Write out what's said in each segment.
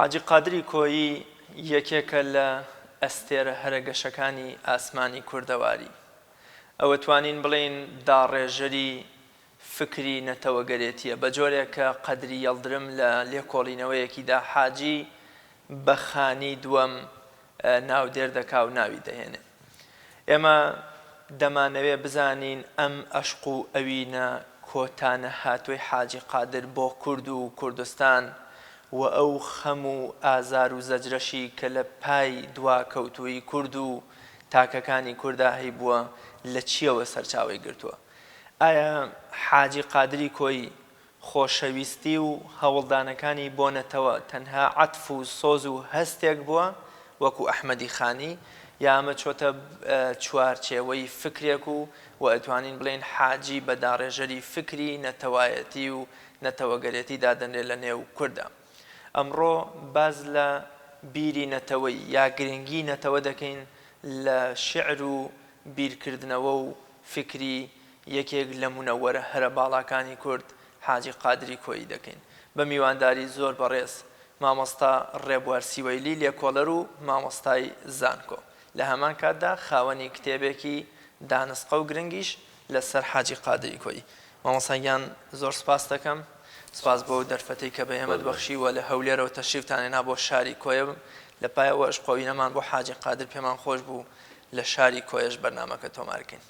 حاجی قادری کۆیی یەکێکە لە ئەستێرە هەرەگەشەکانی ئاسمانی کوردەواری. ئەوە توانین بڵێن داڕێژەری فکری نەتەوەگەرێتیە بە جۆرێک کە قەدری یەڵدرم لە لێکۆڵینەوەیەکیدا حاجی بە خانی دووەم ناودێر دەکا و ناوی دەهێنێ. ئێمە دەمانەوێ بزانین ئەم ئەشق و ئەوینە کۆتانە هاتووی حاجی قادر بۆ کورد و کوردستان و ئەو خەم و ئازار و زەجرەشی کە لە پای دواکەوتووی کورد و تاکەکانی کووردا هەیبووە لە چیەوە سەرچاوی گرتووە. ئایا حاجی قادری کۆی خۆشەویستی و هەوڵدانەکانی بۆنەتەوە تەنها عەتف و سۆز و هەستێک بووە وەکو ئەحمەدی خانی، یا ئەمە چۆتە چوارچێوەی فکرێک و ئەتوانین بڵێن حاجی بە داڕێژەری فکری نەتەوایەتی و نەتەوەگەرێتی دادەنرێت لە نێو کووردا. ئەمڕۆ باز لە بیری نەتەوەی یا گرنگی نەتەوە دەکەین لە شعر و بیرکردنەوە و فکری یەکێک لە مونەوەرە هەرە باڵاکانی کورد حاجی قادری کۆیی دەکەین بە میوانداری زۆر بەڕێز مامۆستا ڕێبوار سیوەیلی لێکۆڵەر و مامۆستای زانکۆ، لە هەمان کاتدا خاوەنی کتێبێکی دانسقە و گرنگیش لەسەر حاجی قادری کۆیی. مامۆستایان زۆر سپاس دەکەم، سپاس بۆ دەرفەتەی کە بە ئێمە بەخشیوە لە هەولێرەوە تەشریفتانێنا بۆ شاری کۆیە. لە پایەوەش قۆینەمان بۆ حاجی قادر پێمان خۆش بوو لە شاری کۆیەش بەرنامەکە تۆمارکەین.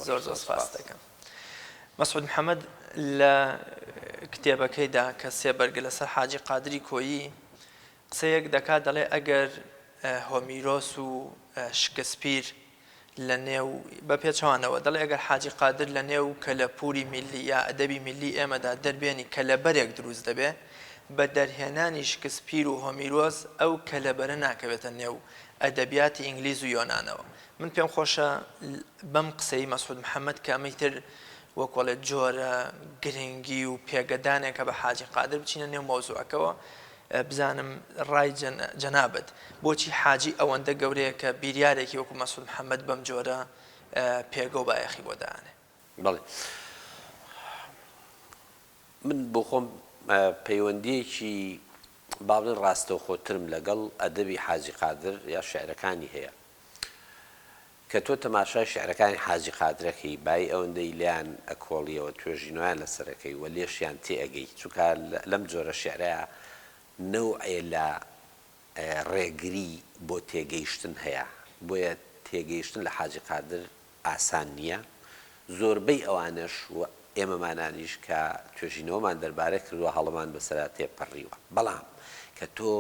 زۆر زۆر سپاس دەکەم. مەسعود محەممەد لە کتێبەکەیدا کە سێ بەرگە لەسەر حاجی قادری کۆیی قسەیەک دەکات، دەڵێ ئەگەر هۆمیرۆس و شکسپیر لە نێو بە پێچوانەوە دەڵێ ئەگەر حاجی قادر لە نێو کە لە پوری میلی یا ئەدەبی میلی ئێمەدا دەربێنی کە لە بەرێک دروست دەبێ بە دەرهێنانی شکسپیر و هۆمیرۆس ئەو کەلەبەرە ناکەوێتە نێو ئەدەبیاتی ئینگلیز و یۆنانەوە. من پێم خۆشە بەم قسەی مەسعود محەممەد کە ئەمەیتر وەکۆڵێ جۆرە گرنگی و پێگەدانێکە بە حاجی قادر بچینە نێو مۆزوعەکەەوە بزانم ڕای جەنابەت بۆچی حاجی ئەوەندە گەورەیە کە بیریارێکی وەکو مەسعود محەممەد بەم جۆرە پێگە و بایەخی بۆ دانێ. بەڵێ من بۆ خۆم پەیوەندیەکی با بڵێن ڕاستەوخۆترم لەگەڵ ئەدەبی حاجی قادر یا شێعرەکانی هەیە کە تۆ تەماشای شێعرەکانی حاجی قادرەکەی بای ئەوەندەی لیان ئەکۆڵیەوە توێژینەوەیان لەسەرەکەی و لێشیان تێئەگەی چونکە لەم جۆرە شێعرەیە نەوعێ لە ڕێگری بۆ تێگەیشتن هەیە، بۆیە تێگەیشتن لە حاجی قادر ئاسان نییە. زۆربەی ئەوانش و ئێمەمانانیش کە توێژینەوەمان دەربارە کردووە هەڵەمان بەسەرا تێپەڕیوە، بەڵام کە تۆ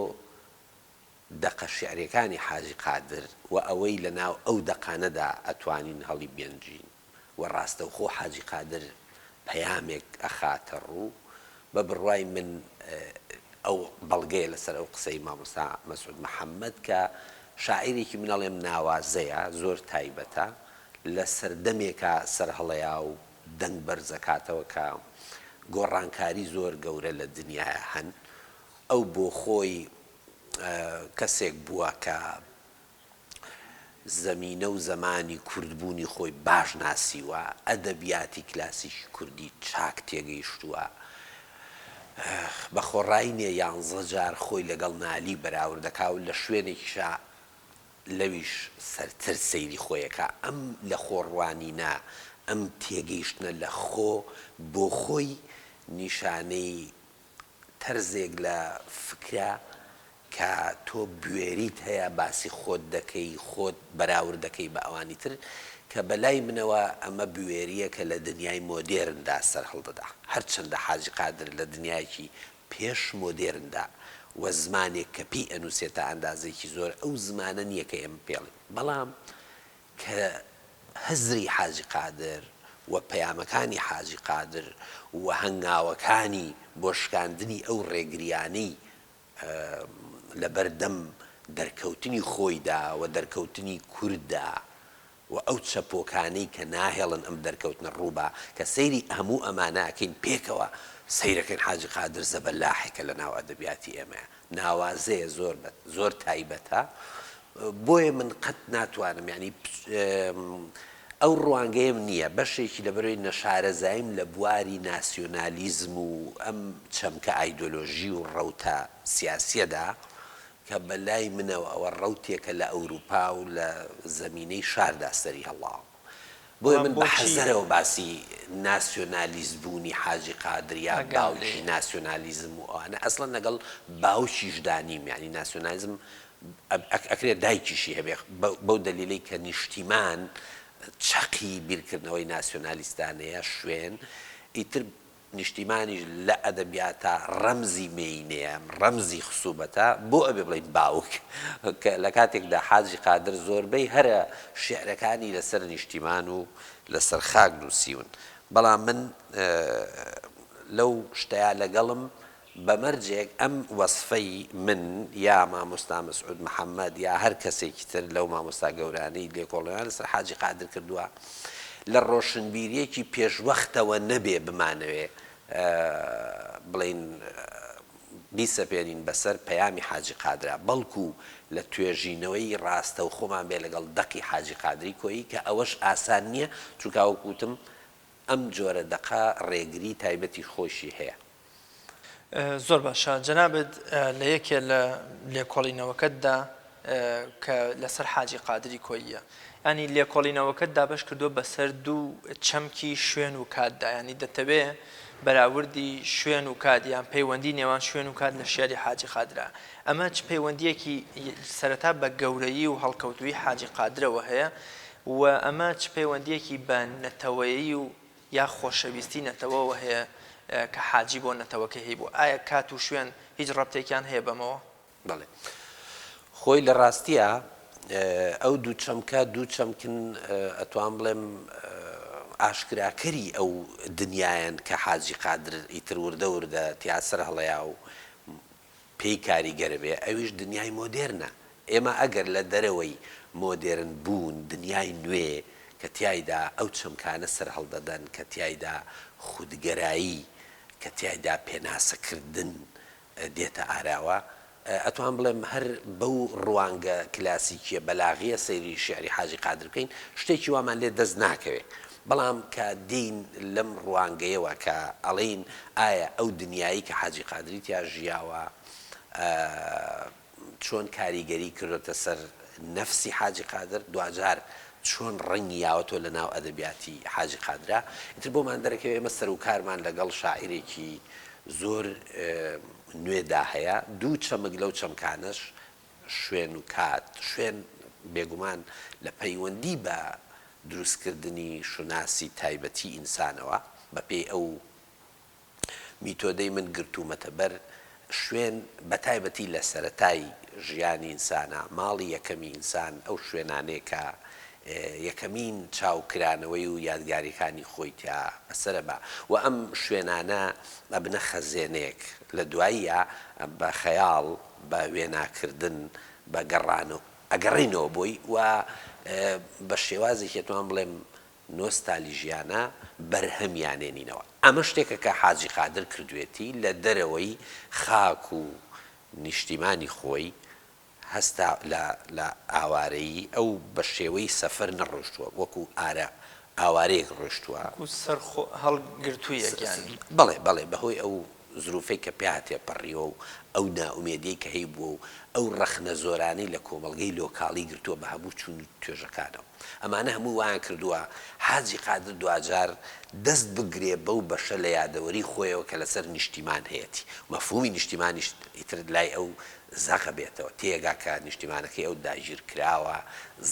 دەقە شێعرەکانی حاجی قادر و ئەوەی لە ناو ئەو دەقانەدا ئەتوانین هەڵی بێنجین و ڕاستەوخۆ حاجی قادر پەیامێک ئەخاتە ڕوو بە بڕوای من ئەو بەڵگەیە لەسەر ئەو قسەی مامۆستا مەسعود محەممەد کە شاعیرێکی منەڵێم ناوازەیە زۆر تایبەتە لە سەردەمێکە سەرهەڵەیە و دەنگ بەرزەکاتەوە کە گۆڕانکاری زۆر گەورە لە دنیاە هەن. ئەو بۆ خۆی کەسێک بووە کە زەمینە و زەمانی کوردبوونی خۆی باش ناسیوە، ئەدەبیاتی کلاسیکی کوردی چاک تێگەیشتووە، بە خۆڕایی نییە 11 جار خۆی لەگەڵ نالی بەراورد دەکا و لە شوێنێکیشا لەویش سەرتر سەیری خۆیەکە. ئەم لە خۆڕوانینە ئەم تێگەیشتنە لە خۆ بۆ خۆی نیشانەی تەرزێک لە فکرە کە تۆ بوێریت هەیە باسی خۆت دەکەی، خۆت بەراورد دەکەی بە ئەوانی تر کە بەلای منەوە ئەمە بوێریە کە لە دنیای مۆدێرندا سەر هەڵدەدا. هەرچەندە حاجی قادر لە دنیایکی پێش مۆدێرندا و زمانێک کە پێی ئەنووسێتە ئەندازێکی زۆر ئەو زمانە نییە کە ئێمە پێڵێن، بەڵام کە هەزری حاجی قادر و پەیامەکانی حاجی قادر و هەنگاوەکانی بۆ شکاندنی ئەو ڕێگریانەی لەبەردەم دەرکەوتنی خۆیدا و دەرکەوتنی کووردا و ئەو چەپۆکانەی کە ناهێڵن ئەم دەرکەوتنە ڕووبا کە سەیری هەموو ئەمانەکەین پێکەوە سەیرەکەن حاجی قادر زەبەلاحێکە لە ناو ئەدەبیاتی ئێمە ناوازەیە زۆر تایبەتە. بۆیە من قەت ناتوانم ینی ئەو ڕوانگەیم نییە بەشێکی لە بەرەوەی نەشارەزاییم لە بواری ناسیۆنالیزم و ئەم چەمکە ئایدۆلۆژی و ڕەوتە سیاسیەدا کە بەلای منەوە ئەوە ڕەوتێکە لە ئەوروپا و لە زەمینەی شاردا سەری هەڵاو بۆیە من بە حەزەرەوە باسی ناسیۆنالیست بوونی حاجی قادریا باوکی ناسیۆنالیزم و ئەوانە ئەسڵەن لەگەڵ باوکیشدا نیم یعنی ناسیۆنالیزم ئەکرێت دایکیشی هەبێ بەو دەلیلەی کە نیشتیمان چەقی بیرکردنەوەی ناسیۆنالیستانەیە شوێن ئیتر نیشتیمانیش لە ئەدەبیاتە ڕەمزی مینەیە ڕەمزی خسوبەتە بۆ ئەبێ بڵین باوک لە کاتێکدا حاجی قادر زۆربەی هەرە شێعرەکانی لەسەر نیشتیمان و لەسەر خاک نووسیون بەڵام من لەو شتەیە لەگەڵم بەمەرجێک ئەم وەسفەی من یا مامۆستا مەسعود محەممەد یا هەر کەسێکی تر لەو مامۆستا گەورانەی لێکۆڵیان لەسەر حاجی قادر کردووە لە ڕۆشنبیریەکی پێشوەختەوە نەبێ بمانەوێ بڵین بیسەپێنین بەسەر پەیامی حاجی قادرا بەڵکو لە توێژینەوەی ڕاستە و خۆمان بێ لەگەڵ دەقی حاجی قادری کۆیی کە ئەوەش ئاسان نییە چونکە وەکوتم ئەم جۆرە دەقا ڕێگری تایبەتی خۆشی هەیە زۆر باشە جەنابەت لە یەکێ لە لێکۆڵینەوەکەتدا کە لەسەر حاجی قادری کۆییە ینی لێکۆڵینەوەکەت دابش کردو بەسەر دوو چەمکی شوێن و کاتدا ینی دەتەوێ بەراوردی شوێن و کات یان پەیوەندی نێوان شوێن و کات لە شێعری حاجی قادرا ئەمە چ پەیوەندیەکی سەرەتا بە گەورەیی و هەڵکەوتووی حاجی قادرەوە هەیە و ئەمە چ پەیوەندیەکی بە نەتەوەیی و یا خۆشەویستی نەتەوەەوە هەیە کە حاجی بۆ نەتەوەکە هەیە بۆ ئایا کات و شوێن هیچ ڕەبتێکیان هەیە بەمەوە بەڵێ خۆی لە ڕاستیە ئەو دوو چەمکە دوو چەمکن ئەتوان بڵێم ئاشکراکەری ئەو دنیایان کە حاجی قادر ئیتر وردە وردە تیاسەر هەڵەیا و پێی کاریگەرە بێ ئەویش دنیای مۆدێرنە ئێمە ئەگەر لە دەرەوەی مۆدێرن بوون دنیای نوێ کە تیایدا ئەو چەمکانە سەر هەڵدەدەن کە تیایدا خودگەرایی کە تیایدا پێناسەکردن دێتە ئاراوە ئەتوان بڵێم هەر بەو ڕوانگە کلاسیکیە بەلاغیە سەیری شێعری حاجی قادر بکەین شتێکی وامان لێ دەست ناکەوێت بەڵام کە دین لەم ڕوانگەیەوە کە ئەڵین ئایا ئەو دنیایی کە حاجی قادری تیا ژیاوە چۆن کاریگەری کردوتە سەر نەفسی حاجی قادر دوجار چۆن ڕەنگی یاوەتۆ لە ناو ئەدەبیاتی حاجی قادرا ئیتر بۆمان دەرەکەوێت ئێمە سەر و کارمان لەگەڵ شاعیرێکی زۆر نوێدا هەیە دوو چەمک لەو چەمکانش شوێن و کات شوێن بێگومان لە پەیوەندی بە دروستکردنی شوناسی تایبەتی ئینسانەوە بە پێی ئەو میتۆدەی من گرتوومەتە بەر شوێن بە تایبەتی لە سەرەتای ژیانی ئینسانە ماڵی یەکەمی ئینسان ئەو شوێنانەیە کە یەکەمین چاوکرانەوەی و یادگاریەکانی خۆی تیا بەسەرە بە و ئەم شوێنانە ئەبنە خەزێنێک لە دواییە بە خەیاڵ بە وێناکردن بە گەڕانەوە ئەگەڕینەوە بۆی و بە شێوازێکی توان بڵێم نۆستالیژیانە بەرهەمیانێنینەوە ئەمە شتێکە کە حاجی قادر کردوێتی لە دەرەوەی خاک و نیشتیمانی خۆی هەستا لە ئاوارەیی ئەو بە شێوەی سەفەر نەڕۆشتووە وەکو ئاوارەیەک ڕۆشتووە سەر هەڵگرتوویەکیانی بەڵێ بەهۆی ئەو زروفەی کە پێ هاتێ پەڕیەوە و ئەو نائومێدیی کە هەی بووە و ئەو ڕەخنە زۆرانەی لە کۆمەڵگەی لۆکاڵی گرتووە بە هەموو چون توێژەکانەوە ئەمانە هەموو وایان کردووە حاجی قادر دوجار دەست بگرێ بەو بەشە لە یادەوەری خۆیەوە کە لەسەر نیشتیمان هەیەی مەفهومی نیشتیمانیش ئیتر لای ئەو زاقە بێتەوە تێگا کە نیشتیمانەکەی ئەو داگیر کراوە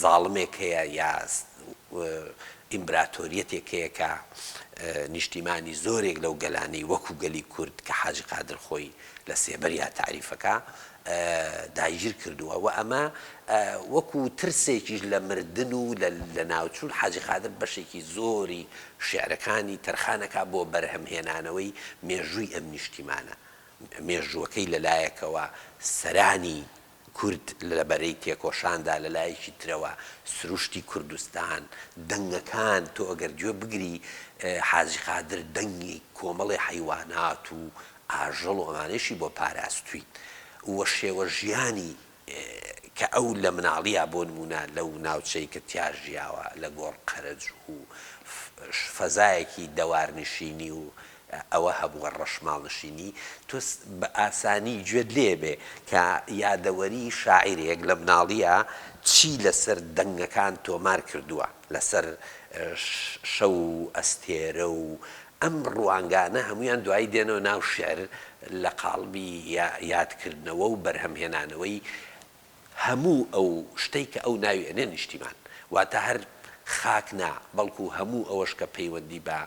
زاڵمێک هەیە یا ئیمبراتۆریەتێک هەیە کە نیشتیمانی زۆرێک لەو گەلانەی وەکو گەلی کورد کە حاجی قادر خۆی لە سێبەریا تعریفەکە داگیر کردووە و ئەمە وەکو ترسێکیش لە مردن و لە ناوچوون حاجی قادر بەشێکی زۆری شێعرەکانی تەرخانەکە بۆ بەرهەمهێنانەوەی مێژووی ئەم نیشتیمانە مێژووەکەی لەلایەکەوە سەرانی کورد لە بەرەی تێکۆشاندا لە لایەکی ترەوە سروشتی کوردستان دەنگەکان تۆ ئەگەر گوێ بگری حاجی قادر دەنگی کۆمەڵی حەیوانات و ئاژەڵ و ئەمانەشی بۆ پاراستووی وە شێوە ژیانی کە ئەو لە مناڵیە بۆ نمونە لەو ناوچەی کە تیاژیاوە لە گۆڕ قەرج و فەزایەکی دەوارنشینی و ئەوە هەبووە ڕەشماڵ نشینی تۆ بە ئاسانی گوێت لێ بێ کە یادەوەری شاعیرێک لە مناڵیە چی لەسەر دەنگەکان تۆمار کردووە لەسەر شەو و ئەستێرە و ئەم ڕوانگانە هەمویان دوایی دێنەوە ناو شێعر لە قاڵبی یادکردنەوە و بەرهەمهێنانەوەی هەموو ئەو شتەی کە ئەو ناوی ئەنێ نیشتیمان واتە هەر خاک نا بەڵکو هەموو ئەوەش کە پەیوەندی بە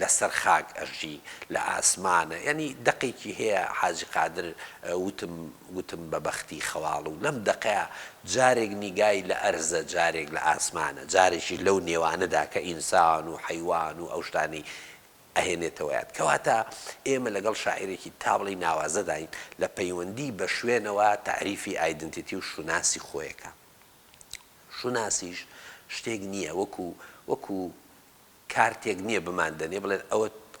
لەسەر خاک ئەژی لە ئاسمانە یعنی دەقێکی هەیە حاجی قادر وتم بە بەختی خەواڵ و لەم دەقەیە جارێک نیگای لە ئەرزە جارێک لە ئاسمانە جارێکی لەو نێوانەدا کە ئینسان و حەیوان و ئەو شتانەی ئەهێنێتەوەیات کەواتە ئێمە لەگەڵ شاعیرێکی تاوڵی ناوازەداین لە پەیوەندی بە شوێنەوە تعریفی ئایدنتیتی و شوناسی خۆیەکە شوناسیش شتێک نییە وەکو کارتێک نییە بماندنێ بڵێن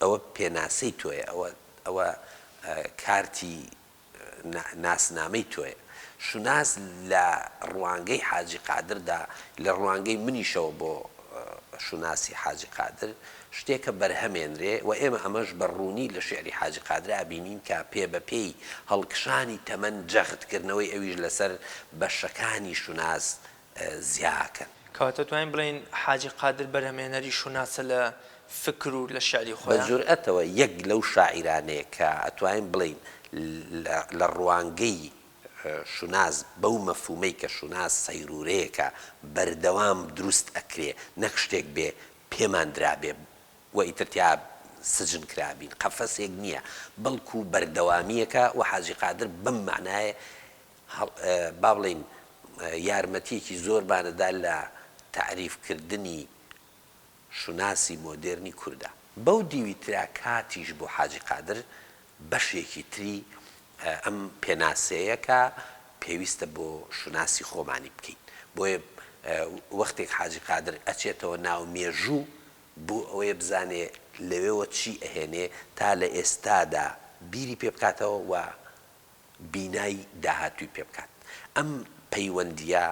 ئەوە پێناسەی تۆیە ئەوە کارتی ناسنامەی تۆیە شوناس لە ڕوانگەی حاجی قادردا لە ڕوانگەی منیشەوە بۆ شوناسی حاجی قادر شتێکە بەرهەمێنرێ و ئێمە ئەمەش بەڕوونی لە شعری حاجی قادر ئابینین کە پێ بەپێی هەڵکشانی تەمەن جەختکردنەوەی ئەویش لەسەر بەشەکانی شوناس زیاکەن کەواتە توانین بڵین حاجی قادر بەرهەمێنەری شوناسە لە فکر و لە شعری خۆیان بە جورئەتەوە یەک لەو شاعیرانەیە کە ئەتوانین بڵین لە ڕوانگەی شوناس بەو مەفهومەی کە شوناس سەیرورەیەکە بەردەوام دروست ئەکرێ نەک شتێک بێ پێمان درابێ و ئیترتیا سجن کرابین قەفەسێک نییە بەڵکو بەردەوامیەکە و حاجی قادر بەم معنایە با بڵین یارمەتیەکی زۆر بانەدا لە تعریفکردنی شوناسی مۆدێرنی کووردا بەو دیوی ترا کاتیش بۆ حاجی قادر بەشێکی تری ئەم پێناسەیە کە پێویستە بۆ شوناسی خۆمانی بکەین بۆیە وەختێک حاجی قادر ئەچێتەوە ناو مێژوو بۆ ئەوەیە بزانێ لەوێەوە چی ئەهێنێ تا لە ئێستادا بیری پێ بکاتەوە و بینای داهاتوی پێ بکات ئەم پەیوەندیە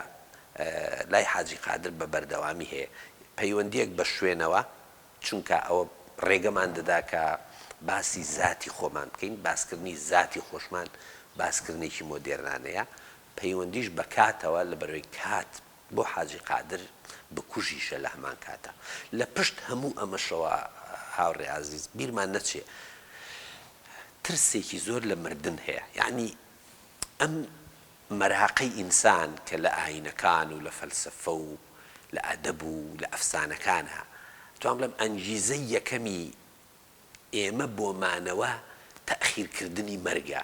لای حاجی قادر بە بەردەوامی هەیە پەیوەندیەک بە شوێنەوە چونکە ئەوە ڕێگەمان دەدا کە باسی زاتی خۆمان بکەین باسکردنی زاتی خۆشمان باسکردنێکی مۆدێرنانەیە پەیوەندیش بە کاتەوە لە بەرەوەی کات بۆ حاجی قادر بکوژیشە لە هەمان کاتە لە پشت هەموو ئەمەشەوە هاوڕێ عەزیز بیرمان نەچێ ترسێکی زۆر لە مردن هەیە یعنی ئەم مەراقەی ئینسان کە لە ئاینەکان و لە فەلسەفە و لە ئەدەب و لە ئەفسانەکانە توان بڵێم ئەنگیزەی یەکەمی ئێمە بۆمانەوە تەخیرکردنی مەرگە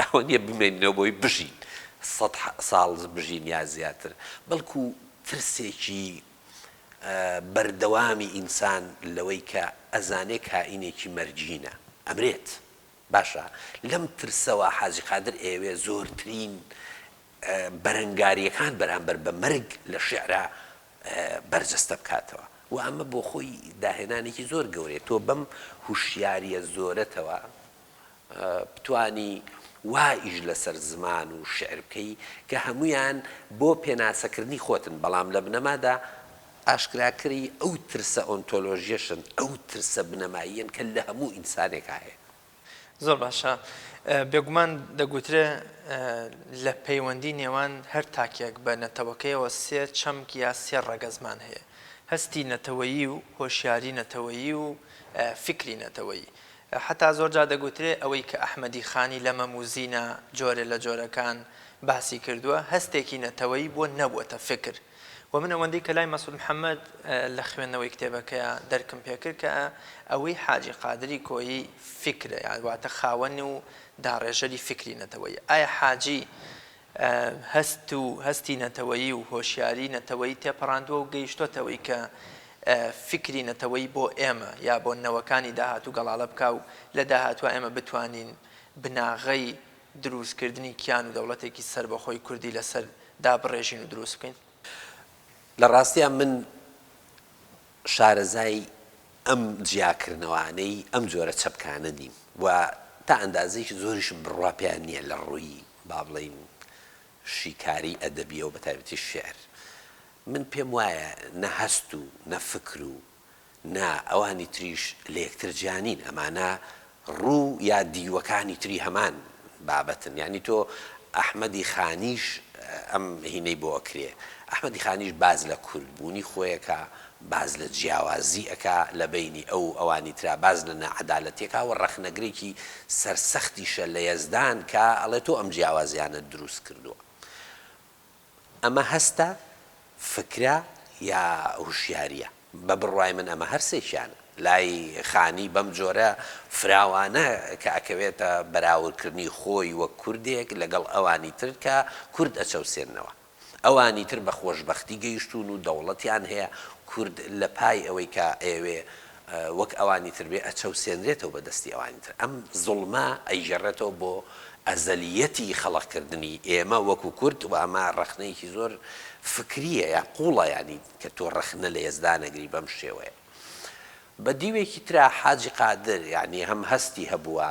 ئەوە نییە بمێنینەوە بۆی بژین 100 ساڵ بژین یا زیاتر بەڵکو ترسێکی بەردەوامی ئینسان لەوەی کە ئەزانێ کائینێکی مەرجینە ئەمرێت باشە لەم ترسەوە حاجی قادر ئێوێ زۆرترین بەرەنگاریەکان بەرامبەر بە مەرگ لە شێعرا بەرجەستە بکاتەوە و ئەمە بۆ خۆی داهێنانێکی زۆر گەورەیە تۆ بەم هوشیاریە زۆرەتەوە بتوانی وائیش لەسەر زمان و شعر بکەی کە هەمویان بۆ پێناسەکردنی خۆتن بەڵام لە بنەمادا ئاشکراکردی ئەو ترسە ئۆنتۆلۆژیەشن ئەو ترسە بنەماییەن کە لە هەموو ئینسانێکا هەیە زۆر باشە بێگومان دەگوترێ لە پەیوەندی نێوان هەر تاکێک بە نەتەوەکەیەوە سێ چەمک یا سێ ڕەگەزمان هەیە هەستی نەتەوەیی و هۆشیاری نەتەوەیی و فکری نەتەوەیی حتا زۆرجا دەگوترێ ئەوەی کە ئەحمەدی خانی لە مەموزینە جۆرێ لە جۆرەکان باسی کردووە هەستێکی نەتەوەیی بۆ نەبووەتە فکر و من ئەوەندەی کە لای مەسعود محەممەد لە خوێندنەوەی کتێبەکەیە دەرکم پێکرد کە ئەوەی حاجی قادری کۆیی فکرە یاواتە خاوەن و داڕێژەری فکری نەتەوەیی ئایا حاجی هەستی نەتەوەیی و هۆشیاری نەتەوەیی تێپەڕاندووە و گەیشتۆتەوەی کە فکری نەتەوەیی بۆ ئێمە یا بۆ نەوەکانی داهاتوو گەڵاڵە بکە و لە داهاتوە ئێمە بتوانین بناغەی دروستکردنی کیان و دەوڵەتێکی سربەخۆی کوردی لەسەر دابڕێژین و دروست بکەین لە ڕاستیان من شارەزای ئەم جیاکردنەوانەی ئەم جۆرە چەپکانە نیم و تا ئەندازەیەکی زۆریشم بڕوا پێیان نییە لە ڕووی با بڵین شیکاری ئەدەبیە و بە تایبەتی شێعر من پێم وایە نە هەست و نە فکر و نا ئەوانی تریش لە یەکتر جیانین ئەمانە ڕوو یا دیوەکانی تری هەمان بابەتن یعنی تۆ ئەحمەدی خانیش ئەم هینەی بۆ ئەکرێ ئەحمەدی خانیش باز لە کوردبوونی خۆیەکە باز لە جیاوازی ئەکا لە بینی ئەوانی ترا باز لە نەعەدالەتیەکە و ڕەخنەگرێکی سەرسەختیشە لە یەزدان کە ئەڵێ تۆ ئەم جیاوازیانە دروست کردووە ئەمە هەستە فکرە یا هوشیاریە بە بڕوای من ئەمە هەرسێکیانە لای خانی بەم جۆرە فراوانە کە ئەکەوێتە بەراوردکردنی خۆی وەک کوردێک لەگەڵ ئەوانی تر کە کورد ئەچەوسێننەوە ئەوانی تر بە خۆشبەختی گەیشتون و دەوڵەتیان هەیە کورد لە پای ئەوەی کە ئێوێ وەک ئەوانی تر بێ ئەچەوسێنرێتەوە بەدەستی ئەوانی تر ئەم زوڵمە ئەیژەڕێتەوە بۆ ئەزەلیەتی خەڵقکردنی ئێمە وەکو کورد و ئەمە ڕەخنەیەکی زۆر فکریە یا قوڵە ینی کە تۆ ڕەخنە لە یەزدانەگری بەم شێوەیە بە دیوێکی ترا حاجی قادر یعنی هەم هەستی هەبووە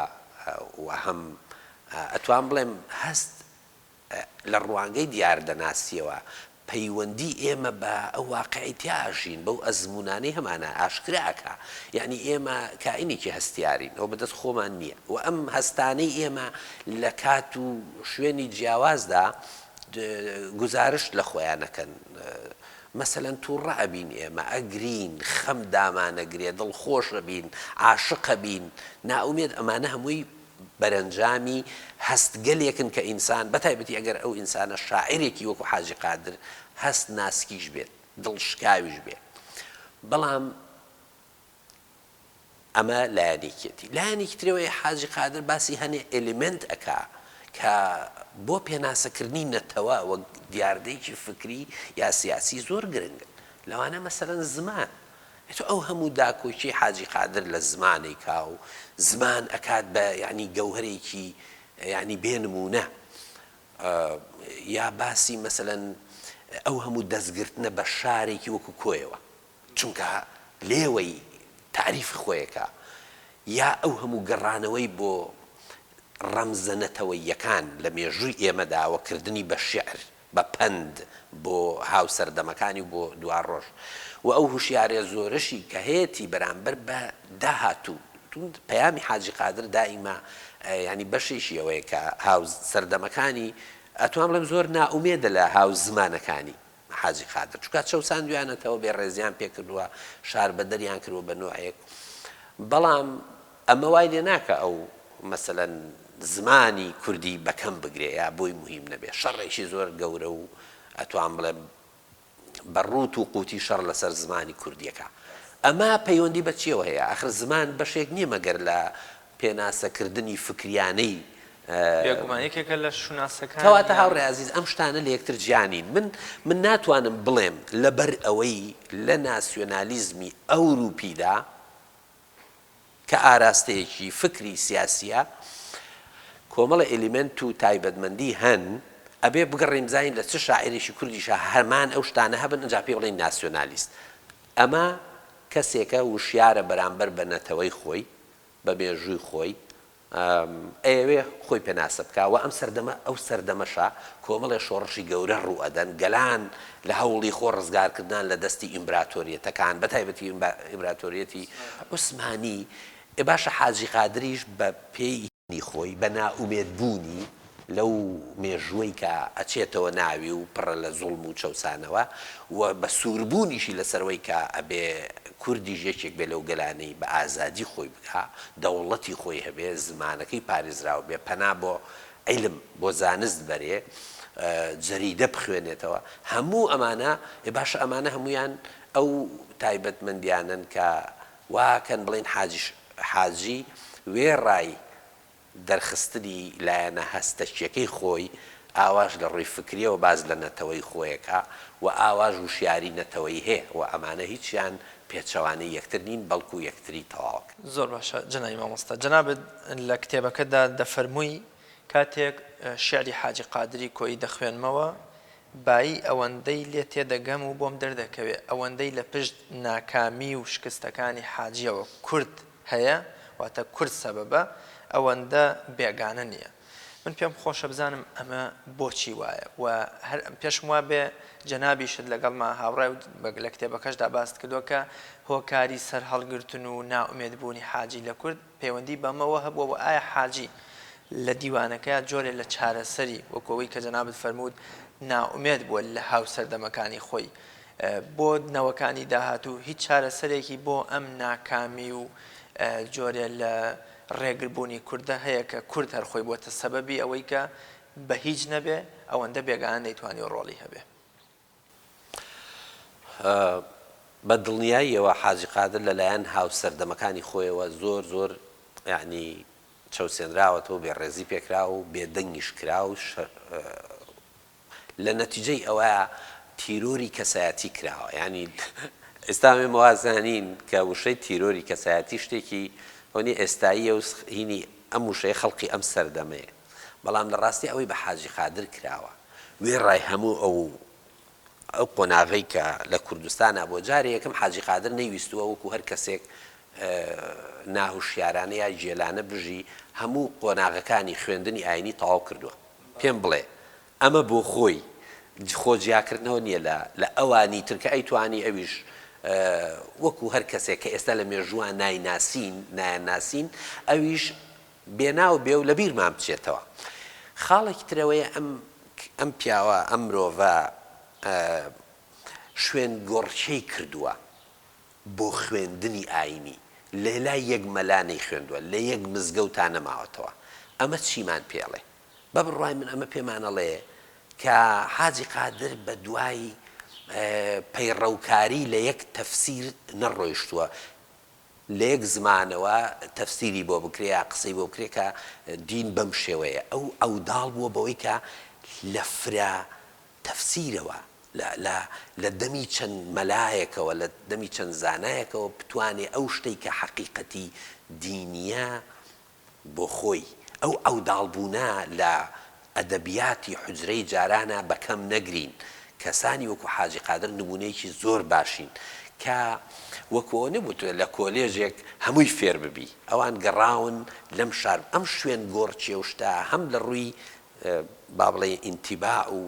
و هەم ئەتوان بڵێم هەست لە ڕوانگەی دیاردەناسیەوە پەیوەندی ئێمە بە ئەو واقعیتیا ئاژین بەو ئەزمونانەی هەمانە ئاشکراکە یعنی ئێمە کائینێکی هەستیارین ئەو بەدەست خۆمان نییە و ئەم هەستانەی ئێمە لە کات و شوێنی جیاوازدا گزارش لە خۆیانەکەن مەسەلەن تووڕە ئەبین ئێمە ئەگرین خەم دامانەگرێ دڵخۆش ئەبین عاشق ئەبین ناومێد ئەمانە هەمووی بەرەنجامی هەستگەلێکن کە ئینسان بەتایبەتی ئەگەر ئەو ئینسانە شاعرێکی وەکو حاجی قادر هەست ناسکیش بێت دڵشکاویش بێت بەڵام ئەمە لایەنێکێتی لایەنێکی ترەوەی حاجی قادر باسی هەنێ ئێلیمنت ئەکا کە بۆ پێناسەکردنی نەتەوە وەک دیاردەیەکی فکری یا سیاسی زۆر گرنگن لەوانە مەسەلەن زمان ئەو هەموو داکۆچی حاجی قادر لە زمانێک کا و زمان ئەکات بە یعنی گەوهرێکی یعنی بێنمونە یا باسی مەسەلەن ئەو هەموو دەستگرتنە بە شارێکی وەکو کۆیەوە چونکە لێوەی تعریفی خۆیەکە یا ئەو هەموو گەڕانەوەی بۆ ڕەمزەنەتەوەیەکان لە مێژووی ئێمەداوەکردنی بە شێعر بە پەند بۆ هاو سەردەمەکانی و بۆ دوار ڕۆژ و ئەو هوشیارە زۆرەشی کە هەیەی بەرامبەر بە داهاتوو پەیامی حاجی قادر دائیما ینی بەشێکی ئەوەیە کە هاو سەردەمەکانی ئەتوان بڵێم زۆر ناومێدە لە هاو زمانەکانی حاجی قادر چونکە چەوساندویانەتەوە بێ ڕێزیان پێ کردووە شار بەدەریان کردووە بە نوعەیەک بەڵام ئەمە وای لێ ناکە ئەو مەسەلەن زمانی کوردی بەکەم بگرێ یا بۆی مهم نەبێ شەڕێکی زۆر گەورە و ئەتوان بڵێ بەڕوت و قوتی شەڕ لەسەر زمانی کوردیەکە ئەمە پەیوەندی بە چیەوە هەیە ئاخر زمان بەشێک نییە مەگەر لە پێناسەکردنی فکریانەی یەکێکە لە شوناسەکان کەواتە هاوڕێ عەزیز ئەم شتانە لە یەکتر جیانین من ناتوانم بڵێم لەبەر ئەوەی لە ناسیۆنالیزمی ئەوروپیدا کە ئاراستەیەکی فکری سیاسیە کۆمەڵە ئێلیمنت و تایبەتمەندی هەن ئەبێ بگەڕێم زین لە چ شاعرێکی کوردیشە هەرمان ئەو شتانە هەبن ئەجا پێ بڵێن ناسیۆنالیست ئەمە کەسێکە وشیارە بەرامبەر بە نەتەوەی خۆی بە مێژووی خۆی ئەوێ خۆی پێناسە بکەوە ئەم سەردەمەشە کۆمەڵێ شۆڕشی گەورە ڕوئەدەن گەلان لە هەوڵی خۆ ڕزگارکردن لە دەستی ئیمبراتۆریەتەکان بەتایبەتی ئیمبراتۆریەتی عوسمانی باشە حاجی قادریش بە پێی خۆی بە نائومێدبوونی لەو مێژووی کە ئەچێتەوە ناوی و پڕە لە زوڵم و چەوسانەوە و بە سووربوونیشی لەسەرەوەی کە ئەبێ کوردیش یەکێک بێ لەو گەلانەی بە ئازادی خۆی بکە دەوڵەتی خۆی هەبێ زمانەکەی پارێزراوە بێ پەنا بۆ عیلم بۆ زانست بەرێ جەریدە بخوێنێتەوە هەموو ئەمانە باشە ئەمانە هەمویان ئەو تایبەتمەندیانن کە واکەن بڵێن حاجی وێڕای دەرخستنی لایەنە هەستەشیەکەی خۆی ئاواش لە ڕووی فکریەوە باز لە نەتەوەی خۆیەکە و ئاواژ وشیاری نەتەوەی هەیە و ئەمانە هیچیان پێچەوانەی یەکتر نین بەڵکو یەکتری تەواوک زۆر باشە جەنابی مامۆستا جەنابەت لە کتێبەکەدا دەفەرمووی کاتێک شیعری حاجی قادری کۆی دەخوێنمەوە بایی ئەوەندەی لێ تێدەگەم و بۆم دەردەکەوێت ئەوەندەی لە پشت ناکامی و شکستەکانی حاجیەوە کورد هەیە واتە کورد سەبەبە ئەوەندە بێگانە نییە من پێم خۆشە بزانم ئەمە بۆچی وایە و پێشم وا بێ جەنابیشت لەگەڵما هاوڕای لە کتێبەکەشدا باست کردووە کە هۆکاری سەر هەڵگرتن و ناومێدبوونی حاجی لە کورد پەیوەندی بەمەوە هەبووە و ئایا حاجی لە دیوانەکە جۆرێ لە چارەسەری وەکەوەی کە جەنابت فەرموود ناومێد بووە لە هاو سەردەمەکانی خۆی بۆ نەوەکانی داهاتوو هیچ چارەسەرێکی بۆ ئەم ناکامی و جۆرێ لە ڕێگربوونی کووردە هەیە کە کورد هەرخۆی بۆتە سەبەبی ئەوەی کە بە هیچ نەبێ ئەوەندە بێگان دەیتوانی و ڕۆڵی هەبێ بە دڵنیاییەوە حاجی قادر لەلایەن هاو سەردەمەکانی خۆیەوە زۆر یعنی چەوسێنراوەتەوە بێڕێزی پێکرا و بێدەنگیش کرا و لە نەتیجەی ئەوە تیرۆری کەسایەتی کراوە ینی ئێستا ئەمێ موازانین کە وشەی تیرۆری کەسایەتی شتێکی ئەوەی ئێستاییە و هینی ئەم وشەیە خەڵقی ئەم سەردەمەیە بەڵام لە ڕاستی ئەوەی بە حاجی قادر کراوە وێڕای هەموو ئەو قۆناغەی کە لە کوردستانە بۆ جارێ یەکەم حاجی قادر نەیویستووە وەکو هەر کەسێک ناهوشیارانە یا جێلانە بژی هەموو قۆناغەکانی خوێندنی ئاینی تەواو کردووە پێم بڵێ ئەمە بۆ خۆی خۆجیاکردنەوە نییە لە ئەوانی ترکە ئەیتوانی ئەویش وەکو هەر کەسێک کە ئێستا لە مێژووان نایەناسین ئەویش بێناو بێ و لە بیرمان بچێتەوە خاڵێکی ترەوەیە ئەم پیاوە ئەم مرۆڤە شوێن گۆڕچەی کردووە بۆ خوێندنی ئاینی لەلای یەک مەلانەی خوێندووە لە یەک مزگەوتان نەماوەتەوە ئەمە چیمان پێڵێ بە بڕوای من ئەمە پێمانەڵێ کە حاجی قادر بە دوای پەیڕەوکاری لە یەک تەفسیر نەڕۆیشتووە لە یەک زمانەوە تەفسیری بۆ بکرێ یا قسەی بۆ بکرێ کە دین بەم شێوەیە ئەو داڵ بووە بەوەی کە لە فرا تەفسیرەوە لە دەمی چەند مەلایەکەوە لە دەمی چەند زانایەکەوە بتوانێ ئەو شتەی کە حەقیقەتی دینیە بۆ خۆی ئەو داڵبوونە لە ئەدەبیاتی حوجرەی جارانە بەکەم نەگرین کەسانی وەکو حاجی قادر نمونەیەکی زۆر باشین کە وەکوەوە نەبوو لە کۆلێژێک هەمووی فێر ببی ئەوان گەڕاون لەم شار ئەم شوێن گۆڕچێ و شتا هەم لە ڕووی با بڵێ ئینتیباع و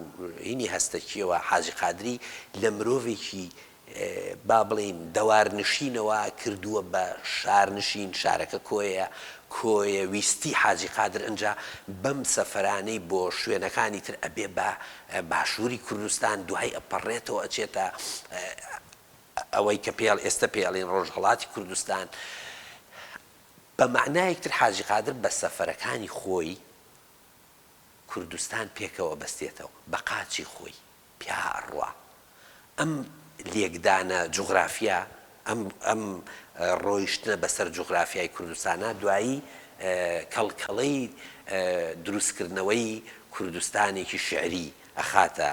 هینی هەستەکیەوە حاجی قادری لە مرۆڤێکی با بڵێن دەوارنشینەوە کردووە بە شارنشین شارەکە کۆیە ویستی حاجی قادر ئەنجا بەم سەفەرانەی بۆ شوێنەکانی تر ئەبێ بە باشووری کوردستان دوای ئەپەڕێتەوە ئەچێتە ئەوەی کە ئێستا پێڵێن ڕۆژهەڵاتی کوردستان بە معنایەکتر حاجی قادر بە سەفەرەکانی خۆی کوردستان پێکەوە بەستێتەوە بە قاچی خۆی پیا ئەڕوا ئەم لێکدانە جوغرافیا ئەم ڕۆیشتنە بەسەر جوغرافیای کوردستانە دوایی کەڵکەڵەی دروستکردنەوەی کوردستانێکی شعری ئەخاتە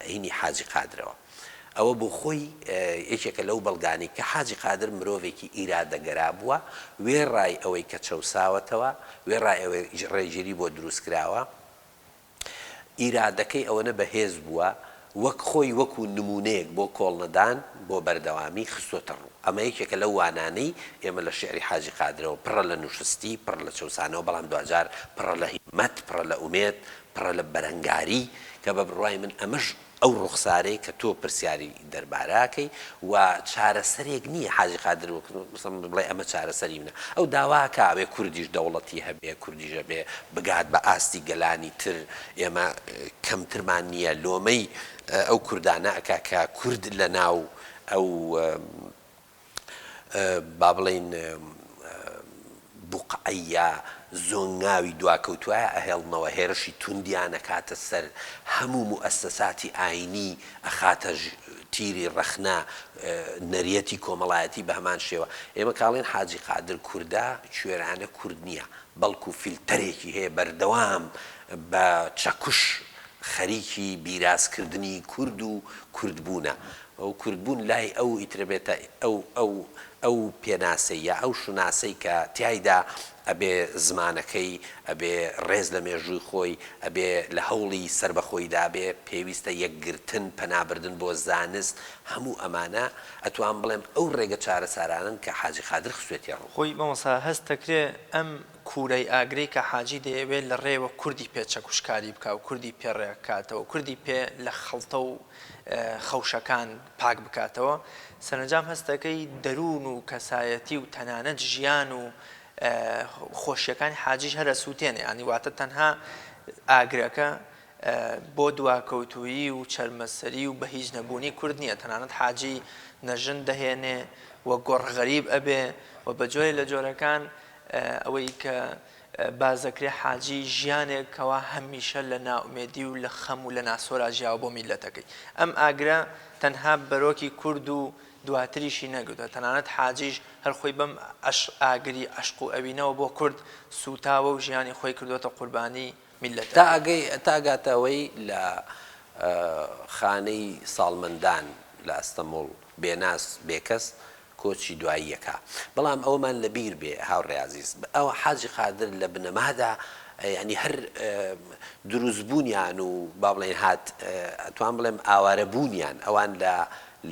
هینی حاجی قادرەوە ئەوە بۆ خۆی یەکێکە لەو بەڵگانی کە حاجی قادر مرۆڤێکی ئیرادەگەرا بووە وێڕای ئەوەی کە چەوساوەتەوە وێڕای ئەوەی ڕێگیری بۆ دروستکراوە ئیرادەکەی ئەوەنە بەهێز بووە وەک خۆی وەکو نمونەیەک بۆ کۆڵنەدان بۆ بەردەوامی خستۆتە ڕوو ئەمە یەکێکە لەو وانانەی ئێمە لە شێعری حاجی قادرەوە پڕە لە نوشستی پڕ لە چەوسانەوە بەڵام دوجار پڕە لە هیمەت پڕە لە ئومێد پڕە لە بەرەنگاری کە بە بڕوای من ئەمەش ئەو ڕوخسارەی کە تۆ پرسیاری دەرباراکەی و چارەسەرێک نییە حاجی قادر بڵێ ئەمە چارەسەری منە ئەو داواکە ئەوێ کوردیش دەوڵەتی هەبێ کوردیژە بێ بگات بە ئاستی گەلانی تر ئێمە کەمترمان نییە لۆمەی ئەو کوردانە ئەکا کە کورد لە ناو ئەو با بڵێن بوقعەیە زۆنگاوی دواکەوتوایە ئەهێڵنەوە هێرشی توندیانە کاتە سەر هەموو موئەسسەساتی ئاینی ئەخاتە تیری ڕەخنا نەریەتی کۆمەڵایەتی بە هەمان شێوە ئێمە کاڵێن حاجی قادر کووردە کوێرانە کورد نییە بەڵکو فیلتەرێکی هەیە بەردەوام بە چەکوش خەریکی بیرازکردنی کورد و کوردبوونە ئەو کوردبوون لای ئەو ئیتربێتە ئەو پێناسەیە ئەو شوناسەی کە تیایدا ئەبێ زمانەکەی ئەبێ ڕێز لە مێژووی خۆی ئەبێ لە هەوڵی سربەخۆیدا بێ پێویستە یەکگرتن پەنابردن بۆ زانست هەموو ئەمانە ئەتوان بڵێم ئەو ڕێگە چارەسارانن کە حاجی قادر خسوێتی ڕوو خۆی مەمەسا هەست دەکرێ ئەم کوورەی ئاگرەی کە حاجی دەیەوێت لە ڕێوە کوردی پێچەکوشکاری بکە و کوردی پێڕێکاتەوە کوردی پێ لە خەڵتە و خەوشەکان پاک بکاتەوە سەرنجام هەستەکەی دەروون و کەسایەتی و تەنانەت ژیان و خۆشیەکانی حاجیش هەرە سووتێنێ ینی واتە تەنها ئاگرەکە بۆ دواکەوتویی و چەرمەسەری و بە هیچ نەبوونی کورد نییە تەنانەت حاجی نەژن دەهێنێ وە گۆڕغەریب ئەبێ و بە جۆرێ لە جۆرەکان ئەوەی کە بازەکرێ حاجی ژیانێکەوە هەمیشە لە ناومێدی و لە خەم و لە ناسۆرا ژیاوە بۆ میلەتەکەی ئەم ئاگرە تەنها بەرۆکی کورد و دواتریشی نەگوتە تەنانەت حاجیش هەر خۆی بەم ئاگری عشق و ئەوینەوە بۆ کورد سوتاوە و ژیانی خۆی کردوتە قوربانی میلەت تاگاتەوەی لە خانەی ساڵمەندان لە ئەستەمۆڵ بێناس بێکەس کۆچی دواییەکە بەڵام ئەومان لەبیر بێ هاوڕێ عەزیز ئەوە حاجی قادر لە بنەمادا ینی هەر دروستبوونیان و با بڵێن هات ئەتوان بڵێم ئاوارەبوونیان ئەوان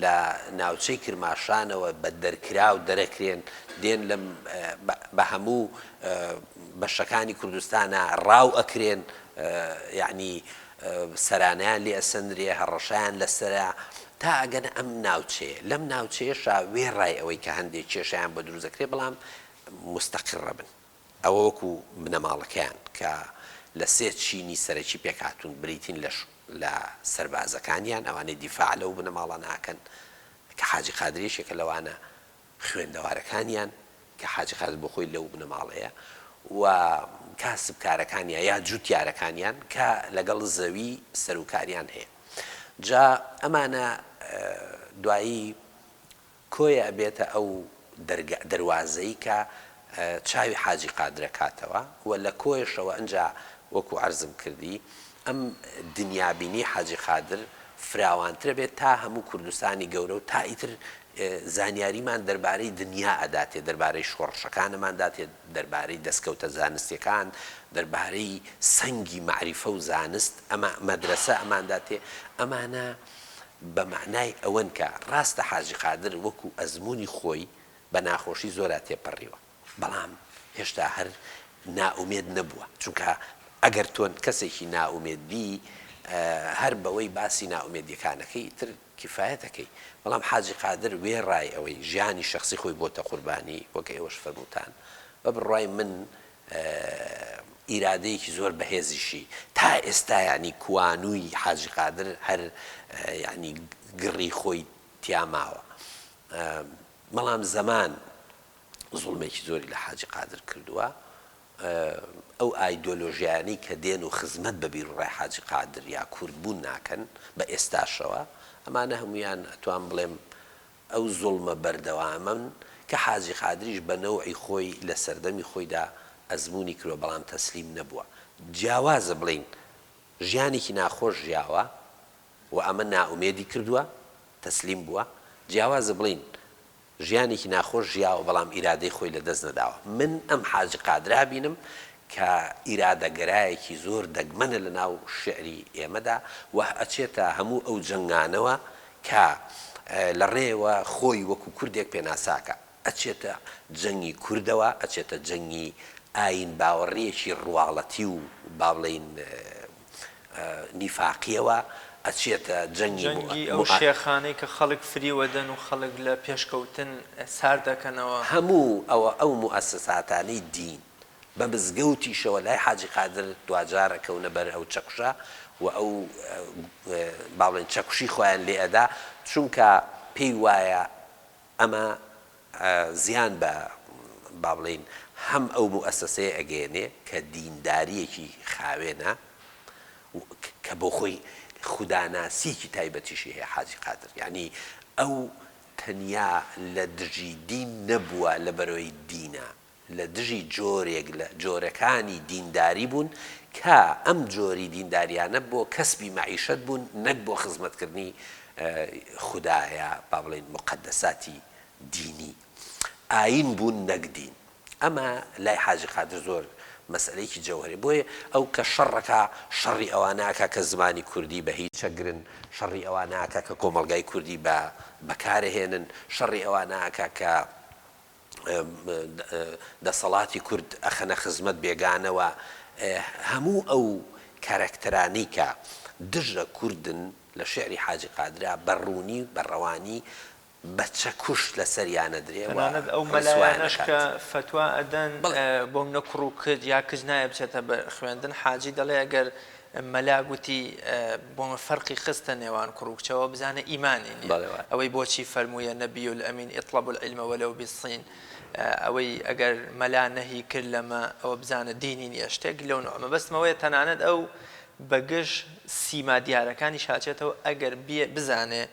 لە ناوچەی کرماشانەوە بە دەرکرا و دەرەکرێن دێن بە هەموو بەشەکانی کوردستانە ڕاو ئەکرێن یعنی سەرانیان لێ ئەسەندرێ هەڕەشایان لەسەرە تا ئەگەنە ئەم ناوچەیە لەم ناوچەیەشا وێڕای ئەوەی کە هەندێک کێشیان بە دروستەکرێ بەڵام مستەقڕە بن ئەوە وەکو بنەماڵەکەیان کە لە سێ چینی سەرەکی پێکهاتوون بریتین لە سەربازەکانیان ئەوانەی دیفاع لەو بنەماڵە ناکەن کە حاجی قادریشێکە لەوانە خوێندەوارەکانیان کە حاجی قادر بۆ خۆی لەو بنەماڵەیە و کاسبکارەکانیان یا جوتیارەکانیان کە لەگەڵ زەوی سەرۆکاریان هەیە جا ئەمانە دوایی کۆیە بێتە ئەو دەروازەی کە چاوی حاجی قادرە کاتەوە و لە کۆیشەوە ئەنجا وەکو عەرزم کردی ئەم دنیابینی حاجی قادر فراوانترە بێت تا هەموو کوردستانی گەورە و تا ئیتر زانیاریمان دەربارەی دنیا ئەداتێ دەربارەی شۆڕشەکانمان داتێت دەربارەی دەستکەوتە زانستیەکان دەربارەی سەنگی معریفە و زانست ئەمە مەدرسە ئەمان داتێ ئەمانە بە معنای ئەوەن کە ڕاستە حاجی قادر وەکو ئەزمموی خۆی بە ناخۆشی زۆرا تێپەڕیوە بەڵام هێشتا هەر نائومێد نەبووە چونکە ئەگەر تۆن کەسێکی نائومێدبی هەر بەوەی باسی نائومێدیەکانەکەی تر کفایەتەکەی بەڵام حاجی قادر وێڕای ئەوەی ژیانی شخصی خۆی بۆتە قوربانی وەکە ئێوەش فەرمووتان بە بڕای من ئیرادەیەکی زۆر بەهێزیشی تا ئێستا ینی کوانووی حاجی قادر هەر ینی گڕی خۆی تیاماوە بەڵام زەمان زوڵمێکی زۆری لە حاجی قادر کردووە ئەو ئایدۆلۆژیانەی کە دێن و خزمەت بە بیرڕای حاجی قادر یا کوردبوون ناکەن بە ئێستاشەوە ئەمانە هەمویان ئەتوان بڵێم ئەو زوڵمە بەردەوامن کە حاجی قادریش بە نەوعی خۆی لە سەردەمی خۆیدا ئەزمموی کردوە بەڵام تەسلیم نەبووە جیاوازە بڵین ژیانێکی ناخۆش ژیاوە و ئەمە نائومێدی کردووە تەسلیم بووە جیاوازە بڵین ژیانێکی ناخۆش ژیاوە بەڵام ئیرادەی خۆی لە دەست نەداوە من ئەم حاجی قادرا بینم کە ئیرادەگەرایەکی زۆر دەگمەنە لە ناو شعری ئێمەدا و ئەچێتە هەموو ئەو جەنگانەوە کە لە ڕێوە خۆی وەکو کوردێک پێناساکە ئەچێتە جەنگی کوردەوە ئەچێتە جەنگی ئاین باوەڕێکی ڕواڵەتی و با بڵێین نیفاقیەوە ئەچێتە جەنگی ئەو شێخانەی کە خەڵک فریوەدەن و خەڵک لە پێشکەوتن سار دەکەنەوە هەموو ئەو موئەسساتانەی دین بە مزگەوتیشەوە لای حاجی قادر دوجارە کەونە بەر ئەو چەکوشە و ئەو با بڵێن چەکوشی خۆیان لێ ئەدا چونکە پێی وایە ئەمە زیان بە با بڵێن هەم ئەو موئەسسەیە ئەگەێنێ کە دینداریەکی خاوێنە کە بۆ خۆی خوداناسیکی تایبەتیشی هەیە حاجی قادر یعنی ئەو تەنیا لە دژی دین نەبووە لە بەرەوەی دینە لە دژی جۆرێک لە جۆرەکانی دینداری بوون کە ئەم جۆری دینداریانە بۆ کەسبی معیشت بوون نەک بۆ خزمەتکردنی خودایە با بڵێن مقدساتی دینی ئاین بوون نەک دین ئەمە لای حاجی قادر زۆر مەسئلەیەکی جەوهری بۆیە ئەو کە شەڕەکە شەڕی ئەواناکە کە زمانی کوردی بە هیچ چەگرن شەڕی ئەواناکە کە کۆمەڵگای کوردی بەکارهێنن شەڕی ئەواناکە کە دەسەڵاتی کورد ئەخەنە خزمەت بێگانەوە هەموو ئەو کارکتەرانەی کە دژە کوردن لە شێعری حاجی قادرا بەڕوونی بەڕەوانی بە چەکوش لە سەریانە درێوە ئەو مەلایەنەش کە فتوا ئەدەن بۆ منە کوڕ و کرد یا کچ نایە بچێتە بە خوێندن حاجی دەڵێ ئەگەر مەلا گوتی بۆ فەرقی خستە نێوان کوڕ و کچەوە بزانە ئیمانی ئەوەی بۆچی فەرموویە نەبی الئەمین ئیطلبوا العلم ولو بالصین ئەوەی ئەگەر مەلا نەهی کرد لەمە ئەوە بزانە دینی نییە شتێک لەو نوعمە بەستمەوەیە تەنانەت ئەو بەگشت سیما دیارەکانی شاچێتەوە ئەگەر بزانێ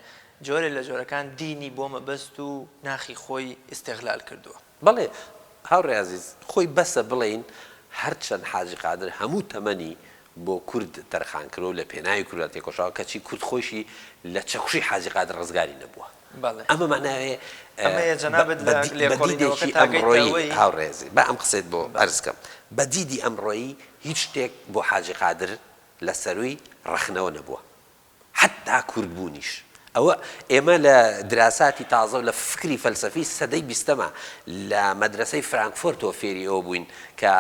جۆرە لە جۆرەکان دینی بۆ مەبەست و ناخی خۆی ئیستیغلال کردووە بەڵێ هاوڕێ عەزیز خۆی بەسە بڵێین هەرچەند حاجی قادر هەموو تەمەنی بۆ کورد تەرخان کردو لە پێناوی کوردە تێکۆشاوە کەچی کورد خۆشی لە چەکوشی حاجی قادر ڕزگاری نەبووە ئەمە معناوێ بەدیدێکی ئەمڕۆیی هاوڕێزی با ئەم قسەیت بۆ ئەرزکەم بە دیدی ئەمڕۆیی هیچ شتێک بۆ حاجی قادر لە سەروی ڕەخنەوە نەبووە حتا کورد بوونیش ئەوە ئێمە لە دراساتی تازە و لە فکری فەلسەفی سەدەی بیستەمە لە مەدرسەی فرانکفۆرتەوە فێری ئەوە بووین کە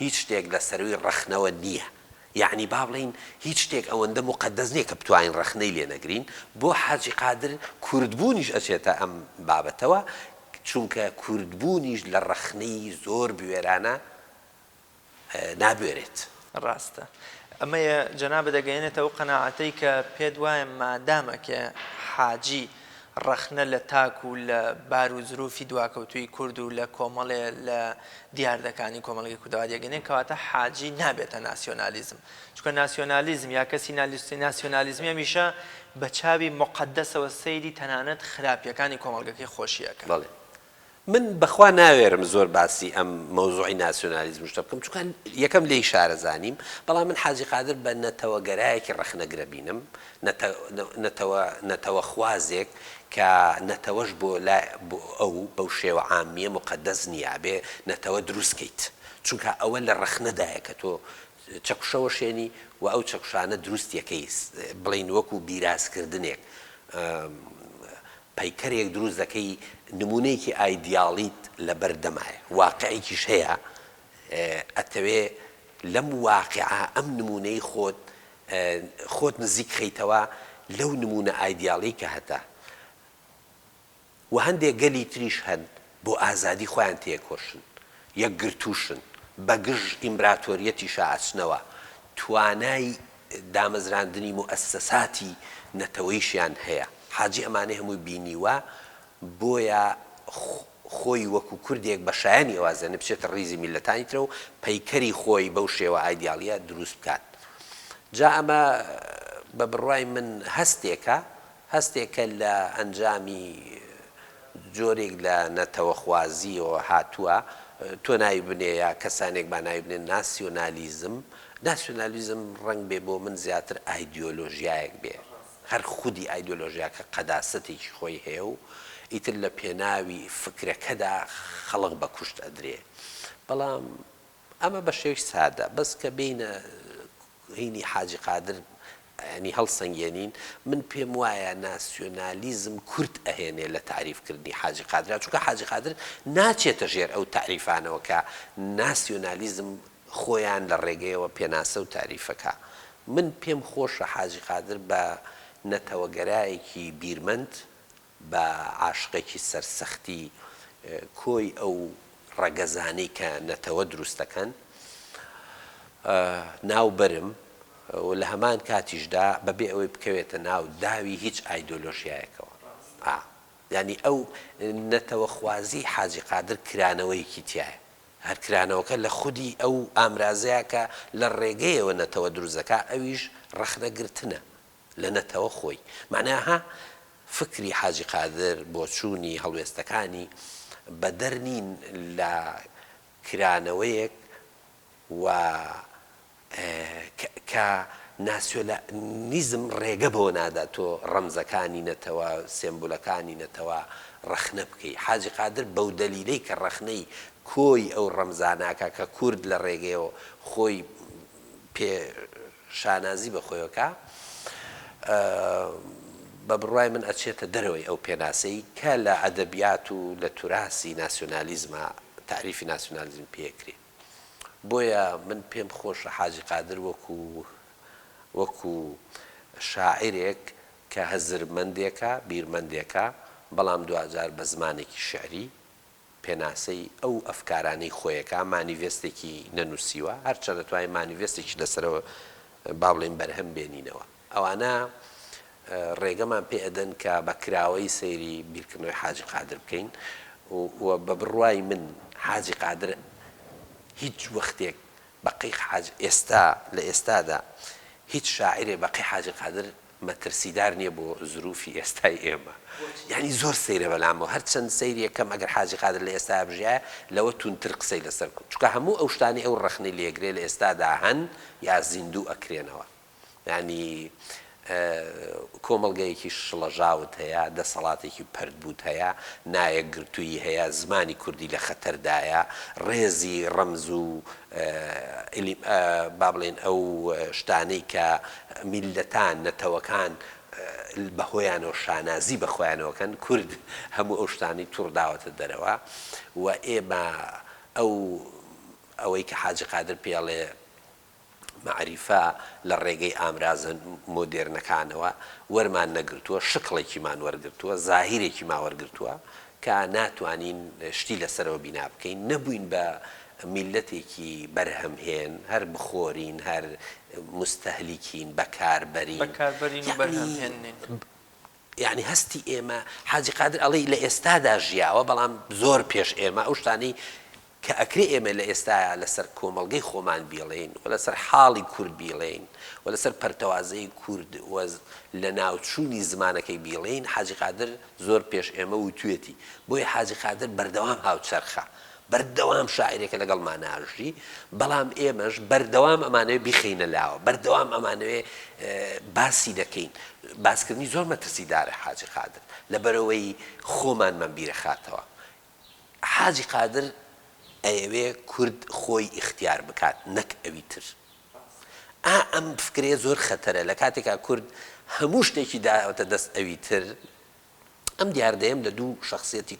هیچ شتێک لە سەروی ڕەخنەوە نییە یعنی با بڵین هیچ شتێک ئەوەندە مقدەس نییە کە بتوانین ڕەخنەی لێ نەگرین بۆ حاجی قادر کوردبوونیش ئەچێتە ئەم بابەتەوە چونکە کوردبوونیش لە ڕەخنەی زۆر بوێرانە نابوێرێت ڕاستە ئەمەیە جەنابە دەگەیەنێتەوە قەناعەتەی کە پێت وایە مادامە کە حاجی ڕەخنە لە تاک و لە بار و زروفی دواکەوتوی کورد و لە کۆمەڵێ لە دیاردەکانی کۆمەڵگەی کوردەوە دەگەێنێت کەواتە حاجی نابێتە ناسیۆنالیزم چونکە ناسیۆنالیزم یا کەسی ناسیۆنالیزمی هەمیشە بە چاوی مقدەسەوە سەیری تەنانەت خراپیەکانی کۆمەڵگەکەی خۆشیەکە من بەخوا ناوێرم زۆر باسی ئەم مەوزوعی ناسیۆنالیزم شتە بکەم چونکە یەکەم لێی شارە زانیم بەڵام من حاجی قادر بە نەتەوەگەرایەکی ڕەخنەگرە بینم نەتەوە خوازێک کە نەتەوەش بۆ ئەو بەو شێوە عامیە مقدەس نییە بێ نەتەوە دروستکەیت چونکە ئەوە لە ڕەخنەدایە کە تۆ چەکوشەوە شێنی و ئەو چەکوشانە دروستیەکەی بڵین وەکو بیرازکردنێک پەیکەرێک دروست دەکەی نمونەیەکی ئایدیاڵیت لە بەردەمایە واقعێکیش هەیە ئەتەوێ لەم واقعە ئەم نمونەی خۆت نزیک خەیتەوە لەو نمونە ئایدیاڵی کە هەتا و هەندێک گەلی تریش هەن بۆ ئازادی خۆیان تێکۆشن یەکگرتووشن بەگژ ئیمپراتۆریەتی شاعچنەوە توانای دامەزراندنی موئەسسەساتی نەتەوەیشیان هەیە حاجی ئەمانەی هەمووی بینیوە بۆیە خۆی وەکو کوردێک بە شایانی ئەوازێنە بچێتە ڕیزی میلەتانی ترە و پەیکەری خۆی بەو شێوە ئایدیاڵیە دروست بکات جا ئەمە بە بڕوای من هەستێکە لە ئەنجامی جۆرێک لە نەتەوەخوازیەوە هاتووە تۆ ناوی بنێ یا کەسانێک با ناوی بنێ ناسیۆنالیزم ڕەنگ بێ بۆ من زیاتر ئایدیۆلۆژیایەک بێ هەر خودی ئایدۆلۆژیا کە قەداسەتێکی خۆی هەیە و ئیتر لە پێناوی فکرەکەدا خەڵق بە کوشت ئەدرێ بەڵام ئەمە بە شێوی سادە بەس کە بینە هینی حاجی قادر ینی هەڵسەنگێنین من پێم وایە ناسیۆنالیزم کورد ئەهێنێ لە تعریفکردنی حاجی قادرا چونکە حاجی قادر ناچێتە ژێر ئەو تعریفانەوە کە ناسیۆنالیزم خۆیان لە ڕێگەیەوە پێناسە و تعریفەکە من پێم خۆشە حاجی قادر بە نەتەوەگەرایەکی بیرمەند بە عاشقێکی سەرسەختی کۆی ئەو ڕەگەزانەی کە نەتەوە دروستەکەن ناوبەرم و لە هەمان کاتیشدا بەبێ ئەوەی بکەوێتە ناو داوی هیچ ئایدۆلۆژیایەکەوە ینی ئەو نەتەوەخوازی حاجی قادر کرانەوەیەکی تایە هەر کرانەوەکە لە خودی ئەو ئامرازەیە کە لە ڕێگەیەوە نەتەوە دروستەکە ئەویش ڕەخنەگرتنە لە نەتەوە خۆی معناها فکری حاجی قادر بۆ چوونی هەڵوێستەکانی بەدەرنین لە کرانەوەیەک و کە ناسیۆنالیزم ڕێگە بۆ نادا تۆ ڕەمزەکانی نەتەوە سێمبولەکانی نەتەوە ڕەخنە بکەی. حاجی قادر بەو دەلیلەی کە ڕەخنەی کۆی ئەو ڕەمزاناکە کە کورد لە ڕێگەیەوە خۆی پێ شانازی بەخۆیەکە بە بڕوای من ئەچێتە دەرەوەی ئەو پێناسەی کە لە ئەدەبیات و لە توراسی ناسیۆنالیزمە تعریفی ناسیۆنالیزم پێکرێ. بۆیە من پێم خۆشە حاجی قادر وەکو شاعرێک کە هەزرمەندێکە بیرمەندێکە بەڵام دوجار بە زمانێکی شعری پێناسەی ئەو ئەفکارانەی خۆیەکە مانیڤێستێکی نەنووسیوە هەرچە دەتوانین مانیڤێستێکی لەسەرەوە با بڵێن بەرهەم بێنینەوە. ئەوانە ڕێگەمان پێ ئەدەن کە بە کراوەی سەیری بیرکردنەوەی حاجی قادر بکەین و بە بڕوای من حاجی قادر هیچ وەختێک بەقی ئێستا لە ئێستادا هیچ شاعرێ بەقی حاجی قادر مەترسیدار نییە بۆ زروفی ئێستای ئێمە. یعنی زۆر سەیرە بەلامەوە هەرچەند سەیری یەکەم ئەگەر حاجی قادر لە ئێستا بژایە لەوە تونتر قسەی لەسەر کوت چونکە هەموو ئەو شتانی ئەو ڕەخنەی لێگرێ لە ئێستادا هەن یا زیندوو ئەکرێنەوە. ینی کۆمەڵگەیەکی شڵەژاوت هەیە دەسەڵاتێکی پەردبووت هەیە نایەک گرتووی هەیە زمانی کوردی لە خەتەردایە ڕێزی ڕەمز و با بڵێن ئەو شتانەی کە میلەتان نەتەوەکان بەخۆیانەوە شانازی بەخۆیانەوەکەن کورد هەموو ئەو شتانی توڕداوەتە دەرەوە و ئێمە ئەوەی کە حاجی قادر پێڵێ معریفە لە ڕێگەی ئامرازە مۆدێرنەکانەوە وەرمان نەگرتووە شکڵێکیمان وەرگرتووە زاهیرێکیمان وەرگرتووە کە ناتوانین شتی لەسەرەوە بینا بکەین نەبووین بە میلەتێکی بەرهەمهێن هەر بخۆرین هەر مستەهلیکین بەکاربەرین یعنی هەستی ئێمە حاجی قادر ئەڵێ لە ئێستادا ژیاوە بەڵام زۆر پێش ئێمە ئەو شتانەی کە ئەکرێ ئێمە لە ئێستاە لەسەر کۆمەڵگەی خۆمان بیڵێن و لەسەر حاڵی کورد بیڵێن و لەسەر پەرتەوازەی کورد لە ناوچوونی زمانەکەی بیڵێن حاجی قادر زۆر پێش ئێمە وتوێتی بۆیە حاجی قادر بەردەوام هاوچەرخە بەردەوام شاعرێکە لەگەڵمان ئاژی بەڵام ئێمەش بەردەوام ئەمانەوێ بیخینە لاوە بەردەوام ئەمانەوێ باسی دەکەین باسکردنی زۆر مەترسیدارە حاجی قادر لەبەرەوەی خۆمانمان بیرەخاتەوە. حاجی قادر ئەوێ کورد خۆی اختیار بکات نەک ئەوی تر ئەم فکرێ زۆر خەتەرە لە کاتێکا کورد هەموو شتێکی داوەتە دەست ئەوی تر ئەم دیاردەیەم لە دوو شخصیەتی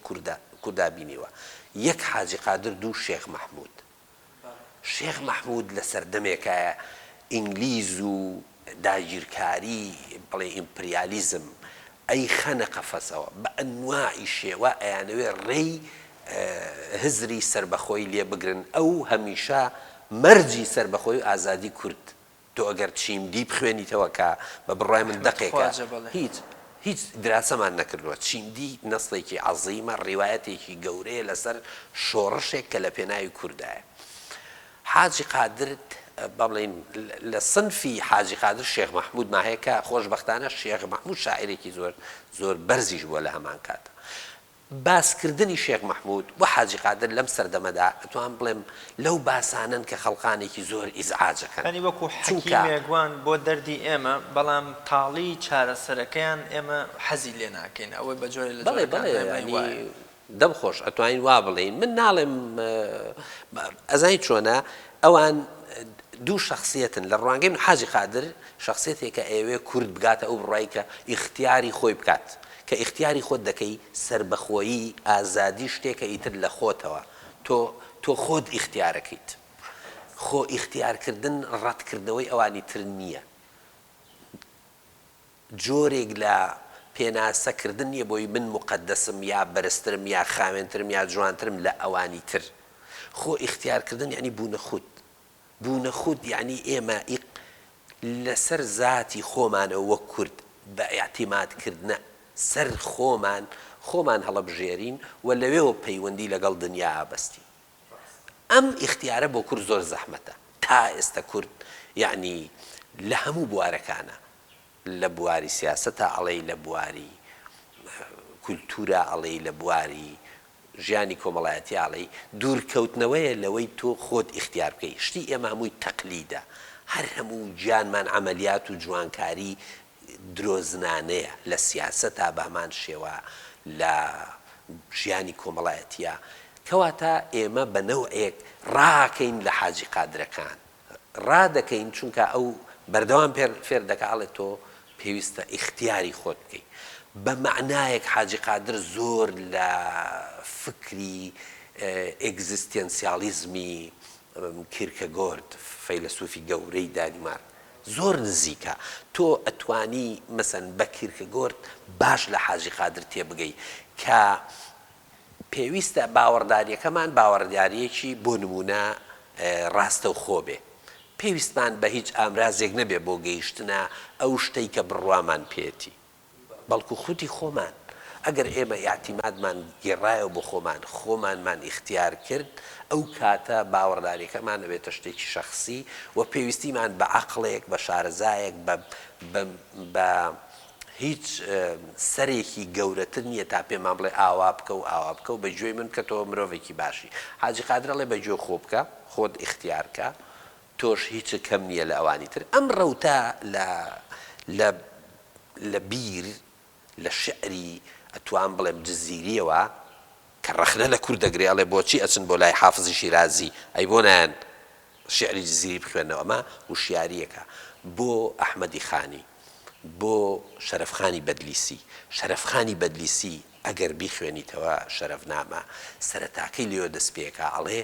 کووردا بینیوە یەک حاجی قادر دوو شێخ مەحموود. شێخ مەحموود لە سەردەمێکایە ئینگلیز و داگیرکاری بڵێ ئیمپریالیزم ئەی خەنە قەفەسەوە بە ئەنواعی شێوە ئەیانەوێ ڕێی هزری سربەخۆی لێ بگرن ئەو هەمیشە مەرجی سربەخۆی و ئازادی کورد تۆ ئەگەر چیمدی بخوێنیتەوە کە بە بڕای من دقێکە هیچ دراسەمان نەکردووە چیمدی نەسڵێکی عەزیمە ڕیوایەتێکی گەورەیە لەسەر شۆڕشێک کە لە پێناوی کوردایە. حاجی قادر بڵێن لە سنفی حاجی قادر شێخ مەحموود ماهەیە کە خۆشبەختانە شێخ مەحموود شاعرێکی زۆر بەرزیش بووە لە هەمان کاتە. باسکردنی شێخ مەحموود بۆ حاجی قادر لەم سەردەمەدا ئەتوان بڵێم لەو باسانن کە خەڵقانێکی زۆر ئیزعاجەکەن ئەنی وەکو حەکیمێکوان بۆ دەردی ئێمە بەڵام تاڵی چارەسەرەکەیان ئێمە حەزی لێ ناکەین ئەوەی بەجۆی لە دەم خۆش ئەتوانین وا بڵێین من ناڵێم ئەزانی چۆنە ئەوان دوو شخصیەتن لە ڕوانگەی من حاجی قادر شخصیەتێکە ئێوێ کورد بگاتە ئەو بڕای کە ئیختیاری خۆی بکات کە ئیختیاری خۆت دەکەی سربەخۆیی ئازادی شتێکە ئیتر لە خۆتەوە تۆ خۆت ئیختیارەکەیت خۆ ئیختیارکردن ڕەتکردنەوەی ئەوانی تر نییە جۆرێک لە پێناسەکردن نییە بۆی من مقدسم یا بەرزترم یا خاوێنترم یا جوانترم لە ئەوانی تر خۆ ئیختیارکردن یعنی بوونە خود یعنی ئێمە لەسەر ذاتی خۆمانەوە وەک کورد بە ئاعتیمادکردنە سەر خۆمان هەڵەبژێرین و لەوێەوە پەیوەندی لەگەڵ دنیا ئابەستی ئەم ئیختیارە بۆ کورد زۆر زەحمەتە تا ئێستا کورد یعنی لە هەموو بوارەکانە لە بواری سیاسەتە ئەڵێی لە بواری کولتورە ئەڵێی لە بواری ژیانی کۆمەڵایەتی ئاڵێی دوورکەوتنەوەیە لەوەی تۆ خۆت ئیختیار بکەی شتی ئێمە هەمووی تەقلیدە هەر هەموو گیانمان عەمەلیات و جوانکاری درۆزنانەیە لە سیاسەتا بەمان شێوە لە ژیانی کۆمەڵایەتیە کەواتە ئێمە بە نەوعێک ڕاکەین لە حاجی قادرەکان ڕادەکەین چونکە ئەو بەردەوام فێر دەکاڵێت تۆ پێویستە ئیختیاری خۆت بکەیت بە معنایەک حاجی قادر زۆر لە فکری ئێگزیستێنسیالیزمی کیرکەگۆرد فەیلسوفی گەورەی دانیمارک زۆر نزیکە تۆ ئەتوانی مەسەن بە کیرکەگۆرد باش لە حاجی قادر تێبگەی کە پێویستە باوەڕداریەکەمان باوەڕداریەکی بۆ نمونە ڕاستە و خۆ بێ پێویستمان بە هیچ ئامرازێک نەبێ بۆ گەیشتنە ئەو شتەی کە بڕوامان پێێتی بەڵکو خوتی خۆمان ئەگەر ئێمە یاعتیمادمان گێڕایەوە بۆ خۆمانمان ئیختیار کرد ئەو کاتە باوەڕداریەکەمان نەبێتە شتێکی شەخصی و پێویستیمان بە عەقڵێک بە شارەزایەک بە هیچ سەرێکی گەورەتر نییە تا پێمان بڵێ ئاوا بکە و ئاوا بکە و بە گوێی من کە تۆ مرۆڤێکی باشی حاجی قادرەڵێ بە گوێ خۆ بکە خۆت ئیختیارکە تۆش هیچ کەم نییە لە ئەوانی تر ئەم ڕەوتە لە بیر لە شعری ئەتوان بڵێم جززیریەوە کە ڕەخنە لە کوور دەگرێ ئەڵێ بۆچی ئەچن بۆ لای حافزی شیرازی ئەی بۆ نایەن شعری جززیری بخوێنەوە ئەمە وشیاریەکە بۆ ئەحمەدی خانی بۆ شەرەفخانی بەدلیسی شەرەفخانی بەدلیسی ئەگەر بیخوێنیتەوە شەرەفنامە سەرەتاکەی لێوە دەست پێکە ئەڵێ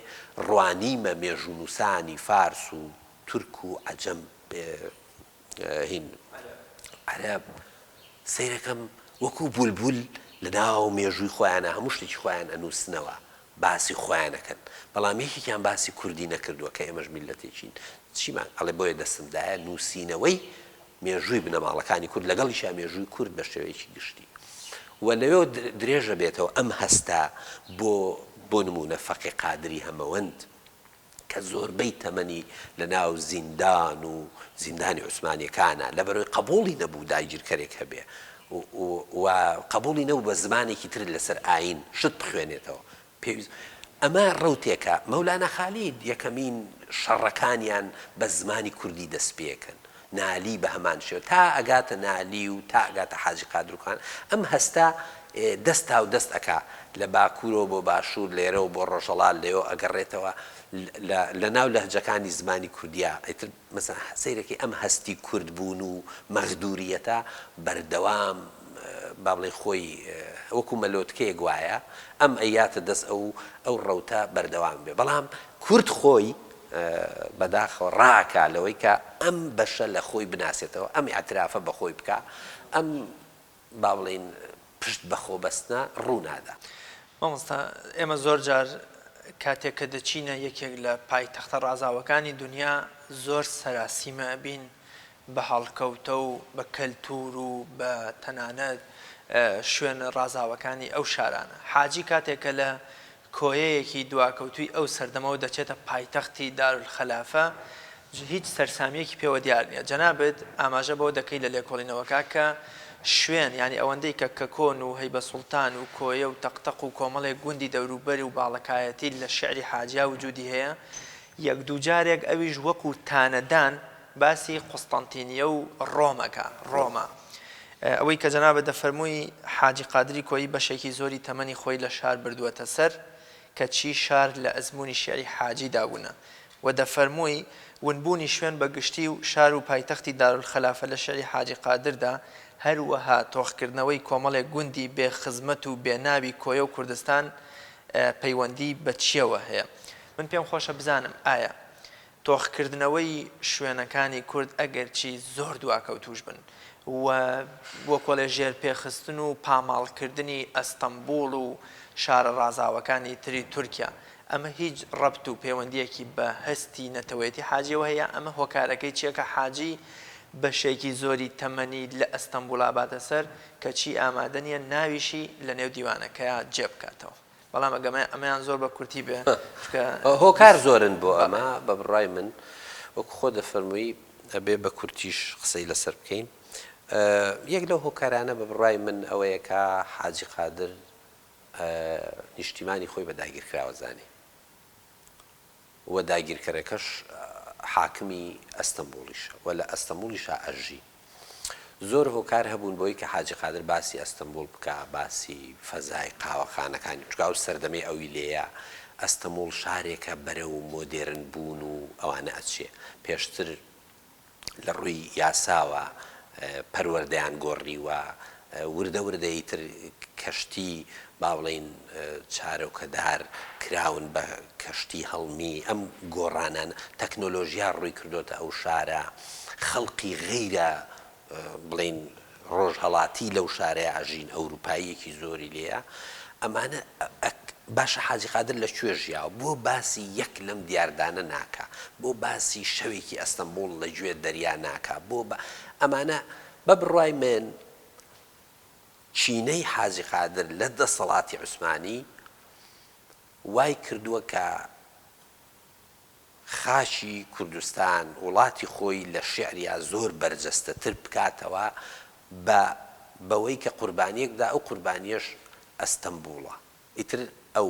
ڕوانیمە مێژوو نووسانی فارس و تورک و عەجەم هین عەرەب سەیرەکەم وەکو بولبول لە ناو مێژووی خۆیانە هەموو شتێکی خۆیان ئەنووسنەوە باسی خۆیانەکەن بەڵام یەکێکیان باسی کوردی نەکردووە کە ئێمەش میللەتێکین چیمان ئەڵێ بۆیە دەستمدایە نووسینەوەی مێژووی بنەماڵەکانی کورد لەگەڵیشا مێژووی کورد بە شێوەیەکی گشتی و لەوێ درێژە بێتەوە ئەم هەستە بۆ نمونە فەقی قادری هەمەوەند کە زۆربەی تەمەنی لە ناو زیندان و زیندانی عوسمانیەکانە لەبەرەوەی قبوڵی نەبوو داگیرکەرێک هەبێ و قبوڵی نەبوو بە زمانێکی تر لەسەر ئاین شت بخوێنێتەوە ئەمە ڕەوتێکە مەولانا خالید یەکەمین شەڕەکانیان بە زمانی کوردی دەست پێکەن نالی بە هەمان شێوە تا ئەگاتە نالی و تا ئەگاتە حاجی قادروخان ئەم هەستا دەستا و دەست ئەکا لە باکوورەوە بۆ باشوور لێرەوە بۆ ڕۆژەڵات لێەوە ئەگەڕێتەوە لە ناو لەهجەکانی زمانی کوردیە ئیتر مەسەن سەیرەکەی ئەم هەستی کورد بوون و مەغدووریەتە بەردەوام با بڵێ خۆی وەکو مەلۆتکەیەک وایە ئەم ئەیاتە دەست ئەو ڕەوتە بەردەوام بێ بەڵام کورد خۆی بەداخەوە ڕاکە لەوەی کە ئەم بەشە لە خۆی بناسێتەوە ئەم ئاعترافە بە خۆی بکە ئەم با بڵێن پشت بەخۆ بەستنە ڕوونادا مامۆستا ئێمە زۆر جار کاتێک کە دەچینە یەکێک لە پایتەختە ڕازاوەکانی دنیا زۆر سەراسیمە بین بە هەڵکەوتە و بە کەلتور و بە تەنانەت شوێن ڕازاوەکانی ئەو شارانە حاجی کاتێکە لە کۆیەیەکی دواکەوتوی ئەو سەردەمەوە دەچێتە پایتەختی دارولخەلافە هیچ سەرسامیەکی پێوە دیار نییە جەنابەت ئاماژە بەوە دەکەی لە لێکۆڵینەوەکە کە شوێن ینی ئەوەندەی کە کۆن و هەیبە سوڵتان و کۆیە و تەقتەق و کۆمەڵێک گوندی دەوروبەر و باڵەکایەتی لە شعری حاجیا وجودی هەیە یەک دوو جارێک ئەویش وەکو تانەدان باسی قوستەنتینیە و ڕۆمە ئەوەی کە جەنابەت دەفەرمووی حاجی قادری کۆیی بەشێکی زۆری تەمەنی خۆی لە شار بردووەتە سەر کە چی شار لە ئەزمموی شعری حاجی دابوونە و دەفەرمووی ونبوونی شوێن بەگشتی و شار و پایتەختی دارولخەلافە لە شعری حاجی قادردا هەروەها تۆخکردنەوەی کۆمەڵێک گوندی بێخزمەت و بێناوی کۆیە و کوردستان پەیوەندی بە چیەوە هەیە من پێم خۆشە بزانم ئایا تۆخکردنەوەی شوێنەکانی کورد ئەگەرچی زۆر دواکەوتوش بن و بۆ کۆڵێ ژێر پێخستن و پاماڵکردنی ئەستەمبوڵ و شارە ڕازاوەکانی تری تورکیا ئەمە هیچ ڕەبت و پەیوەندیەکی بە هەستی نەتەوەیەتی حاجیەوە هەیە ئەمە هۆکارەکەی چیەکە حاجی بەشێکی زۆری تەمەنی لە ئەستەمبوڵا باتە سەر کە چی ئامادە نیە ناویشی لە نێو دیوانەکەیە جێ بکاتەوە بەڵام ئەمەیان زۆر بە کورتی بێ هۆکار زۆرن بۆ ئەمە بە بڕای من وەکو خۆ دەفەرمووی ئەبێ بە کورتیش قسەی لەسەر بکەین یەک لەو هۆکارانە بە بڕای من ئەوەیە کە حاجی قادر نیشتیمانی خۆی بە داگیرکراوەزانی و داگیرکەرەکەش حاکمی ئەستەمبوڵیشە و لە ئەستەمبوڵیشە ئەژی زۆر هۆکار هەبوون بۆی کە حاجی قادر باسی ئەستەمبول بکە، باسی فەزای قاوەخانەکانی چکە ئەو سەردەمەی ئەوی لێیە ئەستەمبول شارێکە بەرەو مۆدێرن بوون و ئەوانە ئەچێ پێشتر لە ڕووی یاساوە پەروەردەیان گۆڕیوە وردە وردەی تر کەشتی با بڵێن چارەوکەدار کراون بە کەشتی هەڵمی ئەم گۆڕانان تەکنۆلۆژیا ڕووی کردوتە ئەو شارە خەڵقی غەیرە بڵێن ڕۆژهەڵاتی لەو شارەیە ئاژین ئەوروپاییەکی زۆری لێیە ئەمانە باشە حاجی قادر لەکوێ ژیاوە بۆ باسی یەک لەم دیاردانە ناکە بۆ باسی شەوێکی ئەستەمبول لەگوێ دەریا ناکە بۆ ئەمانە بە بڕوای من چینەی حاجی قادر لە دەسەڵاتی عوسمانی وای کردووە کە خاشی کوردستان وڵاتی خۆی لە شێعریا زۆر بەرجەستەتر بکاتەوە بەوەی کە قوربانیەک بدا ئەو قوربانیەش ئەستەمبوڵە ئیتر ئەو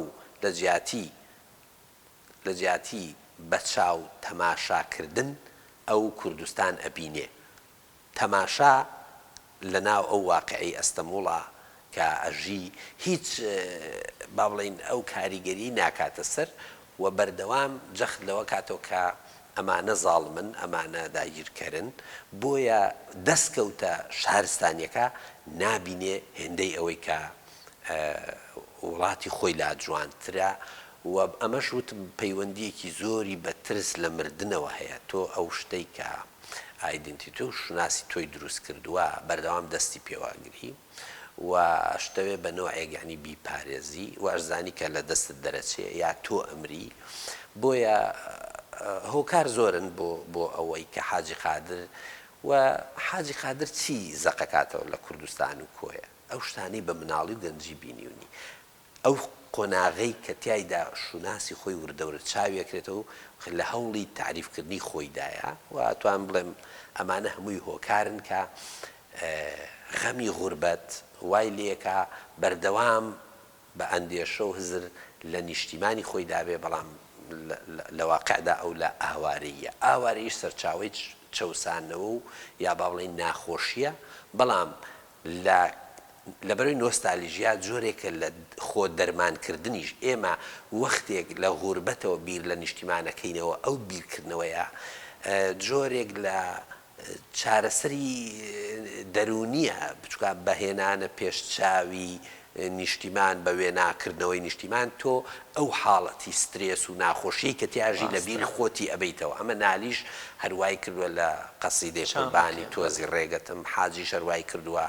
لە جیاتی بەچاو تەماشاکردن ئەو کوردستان ئەبینێ تەماشا لە ناو ئەو واقعی ئەستەمبوڵە کە ئەژی هیچ با بڵێن ئەو کاریگەری ناکاتە سەر و بەردەوام جەخت لەوە کاتەوە کە ئەمانە زاڵمن ئەمانە داگیرکەرن بۆیە دەستکەوتە شارستانیەکە نابینێ هێندەی ئەوەی کە وڵاتی خۆی لا جوانترە و ئەمەش وتم پەیوەندیەکی زۆری بە ترس لە مردنەوە هەیە تۆ ئەو شتەی کە ئایدنتیتۆ و شناسی تۆی دروست کردووە بەردەوام دەستی پێواگری و شتەوێ بە نوعێک یعنی بیپارێزی و ئەشزانی کە لە دەستت دەرەچێ یا تۆ ئەمری بۆیە هۆکار زۆرن بۆ ئەوەی کە حاجی قادر و حاجی قادر چی زەقەکاتەوە لە کوردستان و کۆیە ئەو شتانەی بە مناڵی و گەنجی بینیونی ئەو قۆناغەی کە تایدا شوناسی خۆی وردەورە چاویەکرێتەوە لە هەوڵی تعریفکردنی خۆیدایە و توان بڵێم ئەمانە هەمووی هۆکارن کە غەمی غوربەت وای لێکە بەردەوام بە ئەندێشە و هزر لە نیشتیمانی خۆی دابێ بەڵام لە واقعدا ئەو لە ئاوارەیە ئاوارەیش سەرچاوی چەوسانەوە و یا با بڵێن ناخۆشیە بەڵام لەبەرەوەی نۆستالژیا جۆرێکە لە خۆ دەرمانکردنیش ئێمە وەختێک لە غوربەتەوە بیر لە نیشتیمانەکەینەوە ئەو بیرکردنەوەیە جۆرێک لە چارەسەری دەرونیە بچکە بەهێنانە پێشچاوی نیشتیمان بە وێناکردنەوەی نیشتیمان تۆ ئەو حاڵەتی سترێس و ناخۆشی کە تیاژی لە بیر خۆتی ئەبەیتەوە ئەمە نالیش هەروای کردووە لە قەسیدەی قوربانی تۆزی ڕێگەتم حاجیش هەروای کردووە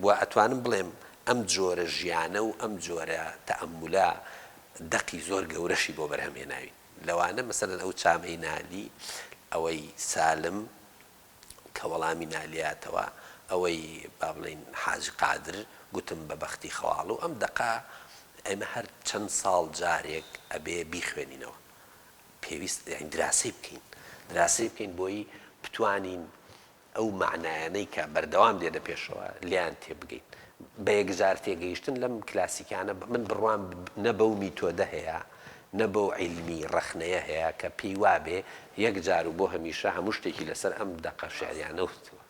و ئەتوانم بڵێم ئەم جۆرە ژیانە و ئەم جۆرە تەئەممولە دەقی زۆر گەورەشی بۆ بەرهەمهێناوی لەوانە مەسەلەن ئەو چامەی نالی ئەوەی سالم کە وەڵامی نالیاتەوە ئەوەی با بڵێن حاجی قادر گوتم بە بەختی خەواڵ و ئەم دەقا ئێمە هەر چەند ساڵ جارێک ئەبێ بیخوێنینەوە پێویست دراسی بکەین بۆی بتوانین ئەو معنایانەی کە بەردەوام دێدە پێشەوە لیان تێبگەین بە یەکجار تێگەیشتن لەم کلاسیکانە من بڕوام نە بەو میتۆدە هەیە نە بەو عیلمی ڕەخنەیە هەیە کە پێی وابێ یەکجار و بۆ هەمیشە هەموو شتێکی لەسەر ئەم دەقە شێعریانەوتوە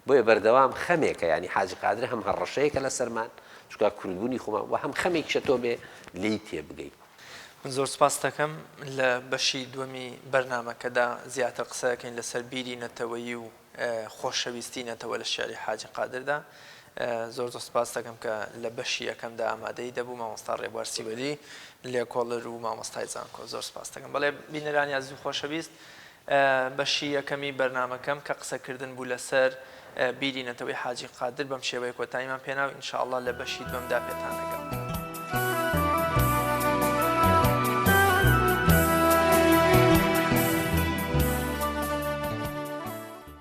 بۆیە بەردەوام خەمێکە ینی حاجی قادر هەم هەڕەشەیەکە لەسەرمان چکە کوردبوونی خۆمان و هەم خەمێکیشە تۆ بێ لی تێبگەیت زۆر سپاس دەکەم لە بەشی دووەمی بەرنامەکەدا زیاتر قسەکەین لەسەر بیری نەتەوەیی و خۆشەویستی نەتەوە لە شێعری حاجی قادردا زۆر سپاس دەکەم کە لە بەشی یەکەمدا ئامادەی دەبوو مامۆستا ڕێبوار سیوەلی لێکۆڵەر و مامۆستای زانکۆ زۆر سپاس دەکەم بەڵێ بینەرانی عەزیز و خۆشەویست بەشی یەکەمی بەرنامەکەم کە قسەکردن بوو لەسەر بیری نەتەوەی حاجی قادر بەم شێوەیە کۆتاییمان پێناو ئینشاءالله لە بەشی دووەمدا پێتان دەگەم